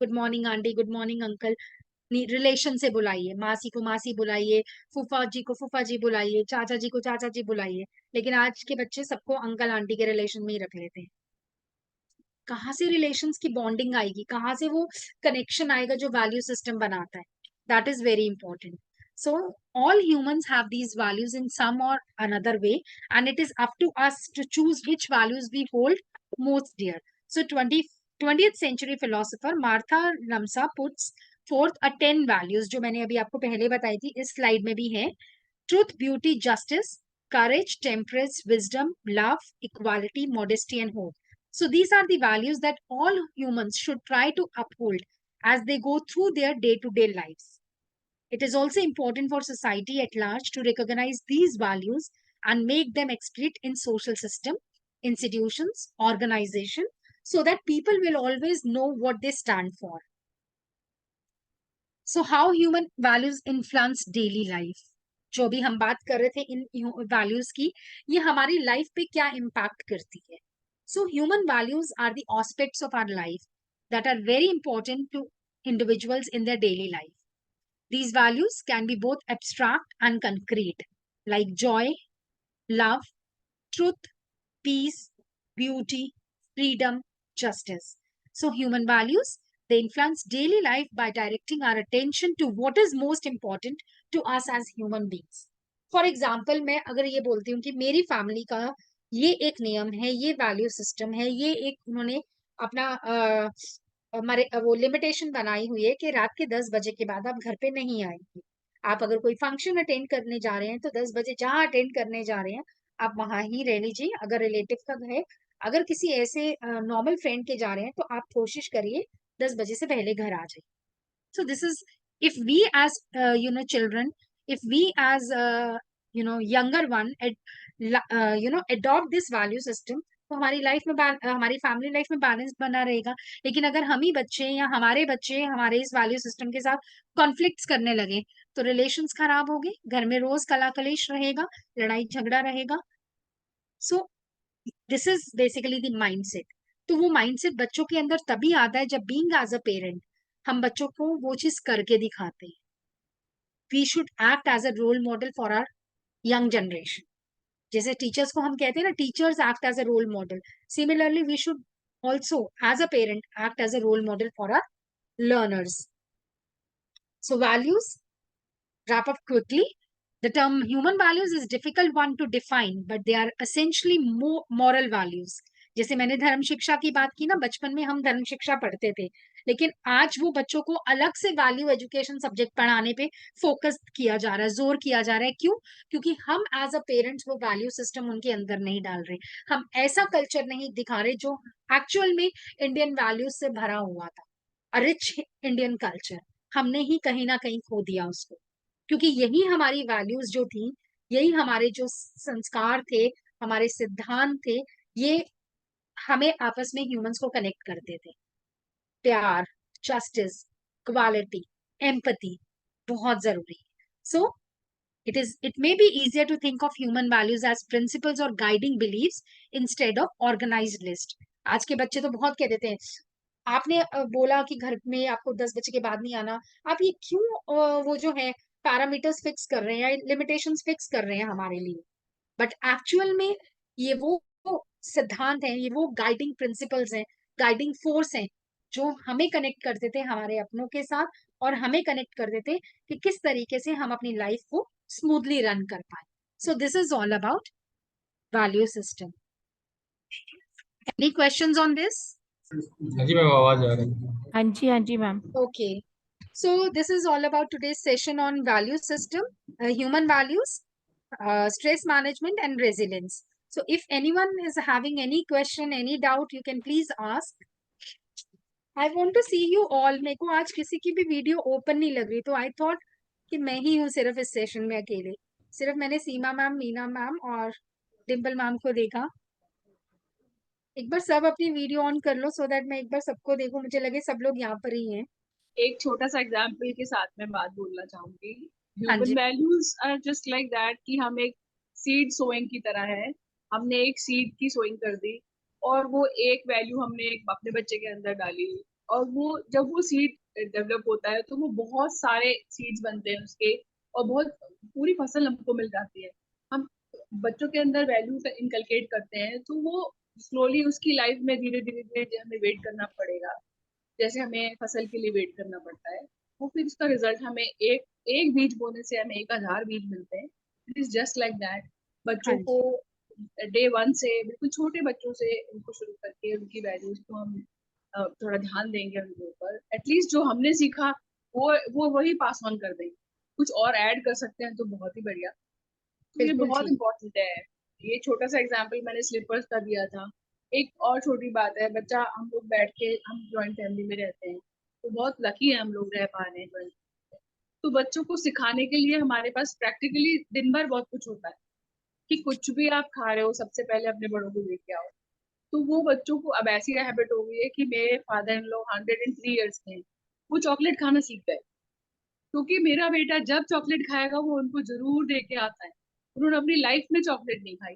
good morning aunty, good morning uncle. Relation से बुलाइए, मासी को मासी बुलाइए, फूफा जी को फूफा जी बुलाइए, चाचा जी को चाचा जी बुलाइए। लेकिन आज के बच्चे सबको अंकल आंटी के रिलेशन में ही रख लेते हैं। कहाँ से रिलेशंस की बॉन्डिंग आएगी, कहाँ से वो कनेक्शन आएगा जो वैल्यू सिस्टम बनाता है? That is very important. So all humans have these values in some or another way, and it is up to us to choose which values we hold most dear. So 20th century philosopher Martha Lamsa puts forth a 10 values जो मैंने अभी आपको पहले बताई थी, इस slide में भी है। Truth, beauty, justice, courage, temperance, wisdom, love, equality, modesty, and hope. So these are the values that all humans should try to uphold as they go through their day-to-day lives. It is also important for society at large to recognize these values and make them explicit in social system, institutions, organization, so that people will always know what they stand for. So how human values influence daily life? जो भी हम बात कर रहे थे इन values की, ये हमारी लाइफ पे क्या इम्पैक्ट करती है? So human values are the aspects of our life that are very important to individuals in their daily life. These values can be both abstract and concrete, like joy, love, truth, peace, beauty, freedom, justice. So human values, they influence daily life by directing our attention to what is most important to us as human beings. For example, मैं अगर ये बोलती हूँ कि मेरी family का ये एक नियम है, ये वैल्यू सिस्टम है, ये एक उन्होंने अपना हमारे वो लिमिटेशन बनाई हुई है कि रात के 10 बजे के बाद आप घर पे नहीं आएंगे। आप अगर कोई फंक्शन अटेंड करने जा रहे हैं तो 10 बजे जहां अटेंड करने जा रहे हैं आप वहां ही रह लीजिए। अगर रिलेटिव का है, अगर किसी ऐसे नॉर्मल फ्रेंड के जा रहे हैं तो आप कोशिश करिए 10 बजे से पहले घर आ जाइए। So this is, if we as children, if we as younger one adopt this value system, तो हमारी लाइफ में हमारी फैमिली लाइफ में बैलेंस बना रहेगा। लेकिन अगर हम ही बच्चे या हमारे बच्चे हमारे इस वैल्यू सिस्टम के साथ कॉन्फ्लिक्ट्स करने लगे तो रिलेशंस खराब होंगे, घर में रोज कला कलेश रहेगा, लड़ाई झगड़ा रहेगा। सो this is basically the mindset. तो वो माइंडसेट बच्चों के अंदर तभी आता है जब बीइंग एज अ पेरेंट हम बच्चों को वो चीज करके दिखाते हैं। We should act as a role model for our young generation. जैसे टीचर्स को हम कहते हैं ना, teachers act as a role model, similarly we should also as a parent act as a role model for our learners. So values, wrap up quickly. The term human values is difficult one to define, but they are essentially moral values. जैसे मैंने धर्म शिक्षा की बात की ना, बचपन में हम धर्म शिक्षा पढ़ते थे, लेकिन आज वो बच्चों को अलग से वैल्यू एजुकेशन सब्जेक्ट पढ़ाने पे फोकस किया जा रहा है, जोर किया जा रहा है। क्यों? क्योंकि हम एज अ पेरेंट्स वो वैल्यू सिस्टम उनके अंदर नहीं डाल रहे, हम ऐसा कल्चर नहीं दिखा रहे जो एक्चुअल में इंडियन वैल्यूज से भरा हुआ था। अ रिच इंडियन कल्चर हमने ही कहीं ना कहीं खो दिया उसको, क्योंकि यही हमारी वैल्यूज जो थी, यही हमारे जो संस्कार थे, हमारे सिद्धांत थे, ये हमें आपस में ह्यूमंस को कनेक्ट करते थे। प्यार, जस्टिस, क्वालिटी, एम्पैथी बहुत जरूरी है। सो it may be easier to think of human values as principles or guiding beliefs instead of organized list. आज के बच्चे तो बहुत कह देते हैं, आपने बोला कि घर में आपको 10 बजे के बाद नहीं आना, आप ये क्यों वो जो है पैरामीटर्स फिक्स कर रहे हैं या लिमिटेशंस फिक्स कर रहे हैं हमारे लिए। बट एक्चुअल में ये वो सिद्धांत हैं, ये वो गाइडिंग प्रिंसिपल्स हैं, गाइडिंग फोर्स हैं जो हमें कनेक्ट करते थे हमारे अपनों के साथ, और हमें कनेक्ट करते थे कि किस तरीके से हम अपनी लाइफ को स्मूथली रन कर पाए। सो this is all about value system. Any questions on this? हाँ जी मैम, आवाज आ रही है। हाँ जी ma'am. Okay. So this is all about today's session on value system, human values, stress management and resilience. So if anyone is having any question, any doubt, you can please ask. I want to see you all. मेरे को आज किसी की भी video open नहीं लग रही, तो आई थॉट कि मैं ही हूँ सिर्फ इस सेशन में अकेले। सिर्फ मैंने सीमा मैम, मीना मैम और डिम्पल मैम को देखा। एक बार सब अपनी वीडियो ऑन कर लो सो दैट मैं एक बार सबको देखूं, मुझे लगे सब लोग यहाँ पर ही हैं। एक छोटा सा एग्जाम्पल के साथ मैं बात बोलना चाहूंगी। हाँ ह्यूमन जी। Values are just like that कि हम एक सीड सोइंग की तरह है। हमने एक सीड की सोइंग कर दी और वो एक वैल्यू हमने अपने बच्चे के अंदर डाली, और वो जब वो सीड डेवलप होता है तो वो बहुत सारे सीड्स बनते हैं उसके, और बहुत पूरी फसल हमको मिल जाती है। हम बच्चों के अंदर वैल्यू इनकलकेट करते हैं तो वो स्लोली उसकी लाइफ में धीरे धीरे धीरे हमें वेट करना पड़ेगा, जैसे हमें फसल के लिए वेट करना पड़ता है। वो फिर उसका रिजल्ट हमें एक एक बीज बोने से हमें 1000 बीज मिलते हैं। It is just like that. हाँ बच्चों को जी। डे वन से, बिल्कुल छोटे बच्चों से उनको शुरू करके उनकी वैल्यूज को हम थोड़ा ध्यान देंगे उनके ऊपर। एटलीस्ट जो हमने सीखा वो वही पास ऑन कर देंगे। कुछ और ऐड कर सकते हैं तो बहुत ही बढ़िया। तो ये बिल्कुल बहुत ठीक। इंपॉर्टेंट है। ये छोटा सा एग्जाम्पल मैंने स्लीपर्स का दिया था। एक और छोटी बात है, बच्चा, हम लोग बैठ के, हम जॉइंट फैमिली में रहते हैं तो बहुत लकी है हम लोग रह पा रहे हैं joint family में। तो बच्चों को सिखाने के लिए हमारे पास प्रैक्टिकली दिन भर बहुत कुछ होता है कि कुछ भी आप खा रहे हो सबसे पहले अपने बड़ों को लेके आओ। तो वो बच्चों को अब ऐसी हैबिट हो गई है कि मेरे फादर इन लॉ 103 ईयर्स के हैं, वो चॉकलेट खाना सीख गए, क्योंकि मेरा बेटा जब चॉकलेट खाएगा वो उनको जरूर दे के आता है। उन्होंने अपनी लाइफ में चॉकलेट नहीं खाई।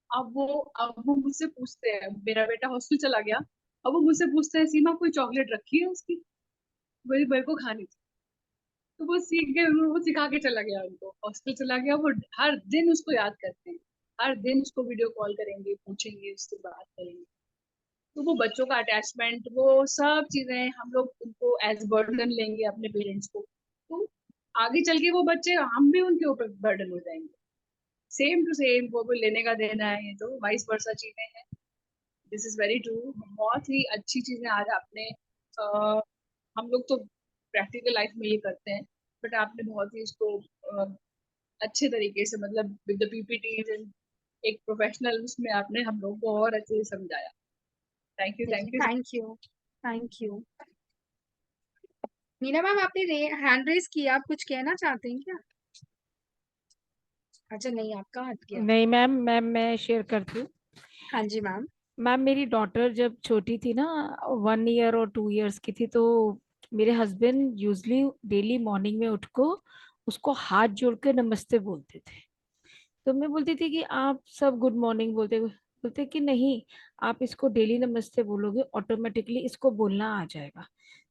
अब वो मुझसे पूछते हैं, मेरा बेटा हॉस्टल चला गया, अब वो मुझसे पूछते हैं, सीमा कोई चॉकलेट रखी है उसकी, मेरे को खानी थी। तो वो सीख गए, वो सिखा के चला गया, उनको हॉस्टल चला गया। वो हर दिन उसको याद करते हैं, हर दिन उसको वीडियो कॉल करेंगे, पूछेंगे, उससे बात करेंगे। तो वो बच्चों का अटैचमेंट, वो सब चीजें हम लोग उनको एज बर्डन लेंगे अपने पेरेंट्स को, तो आगे चल के वो बच्चे, हम भी उनके ऊपर बर्डन हो जाएंगे। सेम टू सेम वो लेने का देना है, ये तो वाइस वर्सा चीजें हैं। This is very true. बहुत ही अच्छी चीजें आज आपने हम लोग तो प्रैक्टिकल लाइफ में ये करते हैं, बट आपने बहुत ही इसको अच्छे तरीके से, मतलब विद द पीपीटीज एंड एक प्रोफेशनल उसमें आपने हम लोग को और अच्छे से समझाया। Thank you, thank you. Thank you. Thank you. Meena ma'am, आपने हैंड रेस किया, आप कुछ कहना चाहते हैं क्या? अच्छा नहीं, आपका हट गया। नहीं मैम, मैं शेयर करती हूँ। हाँ जी मैम। मैम मेरी डॉटर जब छोटी थी ना, 1 ईयर और 2 ईयर्स की थी, तो मेरे हस्बैंड यूजली डेली मॉर्निंग में उठ को उसको हाथ जोड़ के नमस्ते बोलते थे। तो मैं बोलती थी कि आप सब गुड मॉर्निंग बोलते बोलते कि नहीं, आप इसको डेली नमस्ते बोलोगे, ऑटोमेटिकली इसको बोलना आ जाएगा।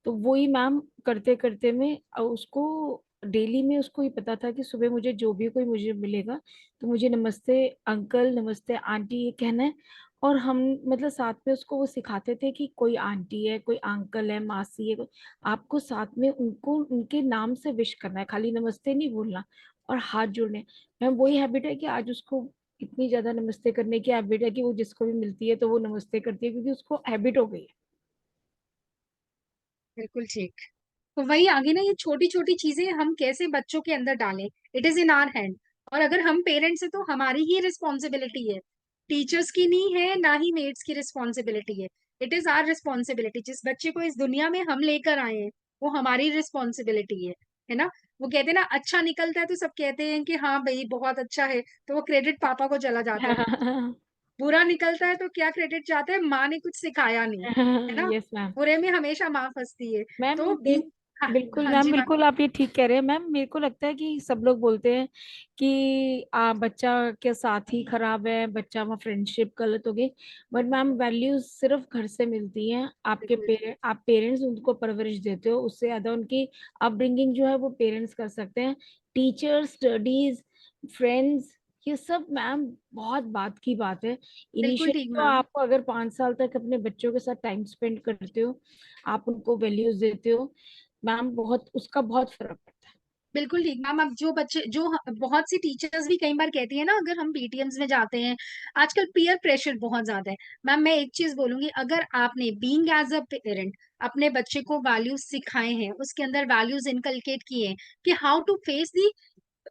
तो वही मैम करते करते में उसको डेली में उसको ये पता था कि सुबह मुझे जो भी कोई मुझे मिलेगा तो मुझे नमस्ते अंकल, नमस्ते आंटी ये कहना है। और हम मतलब साथ में उसको वो सिखाते थे कि कोई आंटी है, कोई अंकल है, मासी है, आपको साथ में उनको उनके नाम से विश करना है, खाली नमस्ते नहीं बोलना। और हाथ जोड़ने, मैम वही हैबिट है कि आज उसको इतनी ज्यादा नमस्ते करने की हैबिट है कि वो जिसको भी मिलती है तो वो नमस्ते करती है, क्योंकि उसको हैबिट हो गई है। बिल्कुल ठीक। तो वही आगे ना, ये छोटी छोटी चीजें हम कैसे बच्चों के अंदर डालें, it is in our hand. और अगर हम पेरेंट्स हैं तो हमारी ही रिस्पॉन्सिबिलिटी है, टीचर्स की नहीं है, ना ही मेड्स की रिस्पॉन्सिबिलिटी है। It is our responsibility. जिस बच्चे को इस दुनिया में हम लेकर आए हैं वो हमारी रिस्पॉन्सिबिलिटी है ना। वो कहते हैं ना, अच्छा निकलता है तो सब कहते हैं कि हाँ भाई बहुत अच्छा है, तो वो क्रेडिट पापा को चला जाता है। बुरा निकलता है तो क्या क्रेडिट जाता है, माँ ने कुछ सिखाया नहीं, है ना। Yes ma'am. बुरे में हमेशा माँ फंसती है। मैम तो बी हाँ, बिल्कुल हाँ मैम, जी मैम। बिल्कुल आप ये ठीक कह रहे हैं मैम। मेरे को लगता है कि सब लोग बोलते हैं कि बच्चा के साथ ही खराब है, बच्चा में फ्रेंडशिप गलत हो गई। बट मैम वैल्यूज सिर्फ घर से मिलती हैं। आपके बिल्कुल आप पेरेंट्स उनको परवरिश देते हो, उससे ज्यादा उनकी अपब्रिंगिंग जो है वो पेरेंट्स कर सकते हैं। टीचर्स, स्टडीज, फ्रेंड्स, ये सब मैम बहुत बात की बात है। बिल्कुल इनिशियली ठीक तो मैम। आपको अगर 5 साल तक अपने बच्चों के साथ टाइम स्पेंड करते हो, आप उनको वैल्यूज देते हो मैम, बहुत उसका बहुत फर्क पड़ता है। बिल्कुल ठीक मैम। अब जो बच्चे जो बहुत सी टीचर्स भी कई बार कहती है ना, अगर हम पीटीएम्स में जाते हैं, आजकल पीयर प्रेशर बहुत ज्यादा है। मैम मैं एक चीज बोलूंगी, अगर आपने बीइंग एज अ पेरेंट अपने बच्चे को वैल्यूज सिखाए हैं, उसके अंदर वैल्यूज इनकलकेट किए हैं कि हाउ टू फेस दी,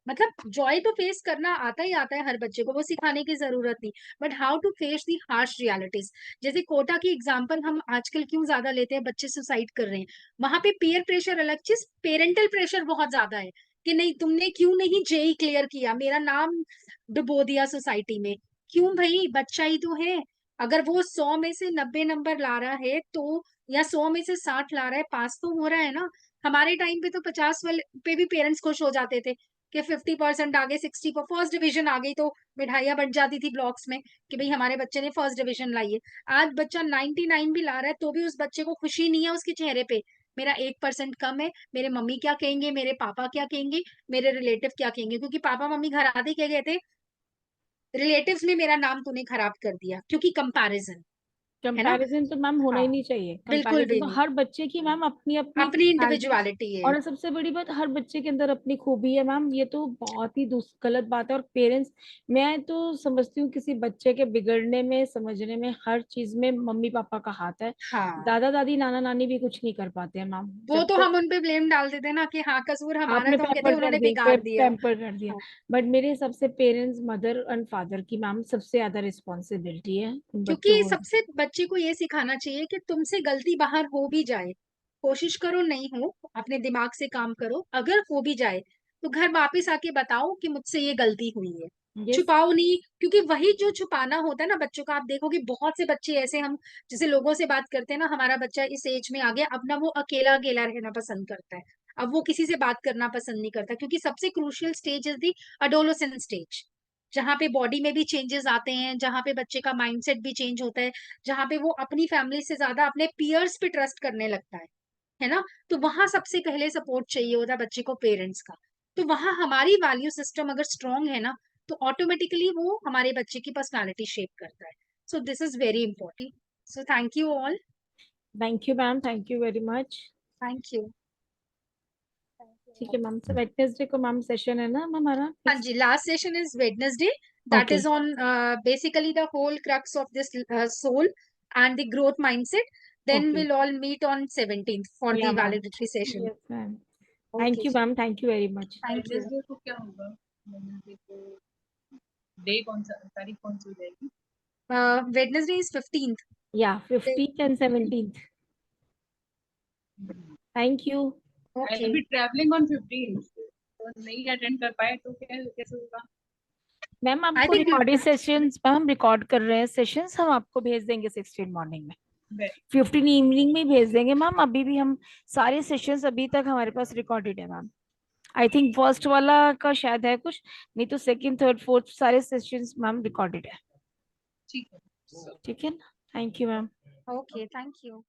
मतलब जॉय तो फेस करना आता ही आता है हर बच्चे को, वो सिखाने की जरूरत नहीं, but how to face the harsh realities. जैसे कोटा की एग्जांपल हम आजकल क्यों ज्यादा लेते हैं, बच्चे सुसाइड कर रहे हैं, वहां पे पीयर प्रेशर अलग चीज, पेरेंटल प्रेशर बहुत ज्यादा है कि नहीं तुमने क्यों नहीं जेई क्लियर किया, मेरा नाम डुबो दिया सोसाइटी में। क्यों भाई, बच्चा ही तो है। अगर वो 100 में से 90 नंबर ला रहा है तो, या 100 में से 60 ला रहा है, पास तो हो रहा है ना। हमारे टाइम पे तो 50 वाले पे भी पेरेंट्स खुश हो जाते थे कि 50% आ गए, 60 पर फर्स्ट डिवीजन आ गई तो मिठाइयां बंट जाती थी ब्लॉक्स में कि भाई हमारे बच्चे ने फर्स्ट डिवीजन लाई है। आज बच्चा 99 भी ला रहा है तो भी उस बच्चे को खुशी नहीं है उसके चेहरे पे। मेरा 1% कम है, मेरे मम्मी क्या कहेंगे, मेरे पापा क्या कहेंगे, मेरे रिलेटिव क्या कहेंगे, क्योंकि पापा मम्मी घर आते क्या कहते, रिलेटिव्स में मेरा नाम तूने खराब कर दिया, क्योंकि कंपैरिजन, है ना। कंपैरिजन तो मैम होना हाँ, ही नहीं चाहिए। बिल्कुल कंपैरिजन भी तो नहीं। हर बच्चे की मैम अपनी अपनी अपनी पर्सनैलिटी। इंडिविजुअलिटी है। और सबसे बड़ी बात, हर बच्चे के अंदर अपनी खूबी है मैम, ये तो बहुत ही गलत बात है। और पेरेंट्स, मैं तो समझती हूँ किसी बच्चे के बिगड़ने में, समझने में, हर चीज में मम्मी पापा का हाथ है। हाँ, दादा दादी, नाना नानी भी कुछ नहीं कर पाते हैं मैम, वो जब तो तक हम उन पे ब्लेम डाल देते ना कि हाँ कसूर हमारा है, आपने तो हम कहते पैम्पर हैं कर उन्होंने दिया, बिगाड़ दिया। पैम्पर कर दिया। हाँ, बट मेरे हिसाब से पेरेंट्स, मदर एंड फादर की मैम सबसे ज्यादा रिस्पॉन्सिबिलिटी है उन बच्चों क्योंकि को। सबसे बच्चे को ये सिखाना चाहिए कि तुमसे गलती बाहर हो भी जाए, कोशिश करो नहीं हो, अपने दिमाग से काम करो, अगर हो भी जाए तो घर वापस आके बताओ कि मुझसे ये गलती हुई है। यस। छुपाओ नहीं, क्योंकि वही जो छुपाना होता है ना बच्चों का, आप देखोगे बहुत से बच्चे ऐसे, हम जैसे लोगों से बात करते हैं ना, हमारा बच्चा इस एज में आ गया, अब ना वो अकेला अकेला रहना पसंद करता है, अब वो किसी से बात करना पसंद नहीं करता, क्योंकि सबसे crucial stage is the adolescent stage, जहाँ पे बॉडी में भी चेंजेस आते हैं, जहाँ पे बच्चे का माइंडसेट भी चेंज होता है, जहाँ पे वो अपनी फैमिली से ज्यादा अपने पियर्स पे ट्रस्ट करने लगता है ना। तो वहां सबसे पहले सपोर्ट चाहिए होता है बच्चे को पेरेंट्स का। तो वहां हमारी वैल्यू सिस्टम अगर स्ट्रांग है ना, तो ऑटोमेटिकली वो हमारे बच्चे की पर्सनालिटी शेप करता है। सो this is very important. So thank you all. Thank you ma'am, thank you very much. Thank you. ठीक है मैम, तो वेडनेसडे को मैम सेशन है ना मैम हमारा हाँ फिक्स? जी, last session is Wednesday, that okay. Is on basically the whole crux of this soul and the growth mindset. Then okay. we'll all meet on 17th for या the ma'am. validity session. Yes ma'am. Thank Okay, you ma'am, thank you very much. thank you. Wednesday को क्या होगा? Wednesday को day कौन सा, तारीख कौन सी हो जाएगी? Wednesday is 15th. या 15th and 17th। Thank you. I Okay. Be travelling on 15th, तो नहीं अटेंड कर पाए तो क्या कैसे होगा? मैम I आपको think recorded sessions ma'am record कर रहे हैं सेशंस, हम आपको भेज देंगे 16 मॉर्निंग में, Very 15 इवनिंग में भेज देंगे मैम। अभी भी हम सारे सेशंस अभी तक हमारे पास रिकॉर्डेड है मैम। आई थिंक फर्स्ट वाला का शायद है कुछ, नहीं तो सेकंड थर्ड फोर्थ सारे सेशंस मैम रिकॉर्डेड है। ठीक है। ठीक है ना, thank you ma'am. okay, thank you.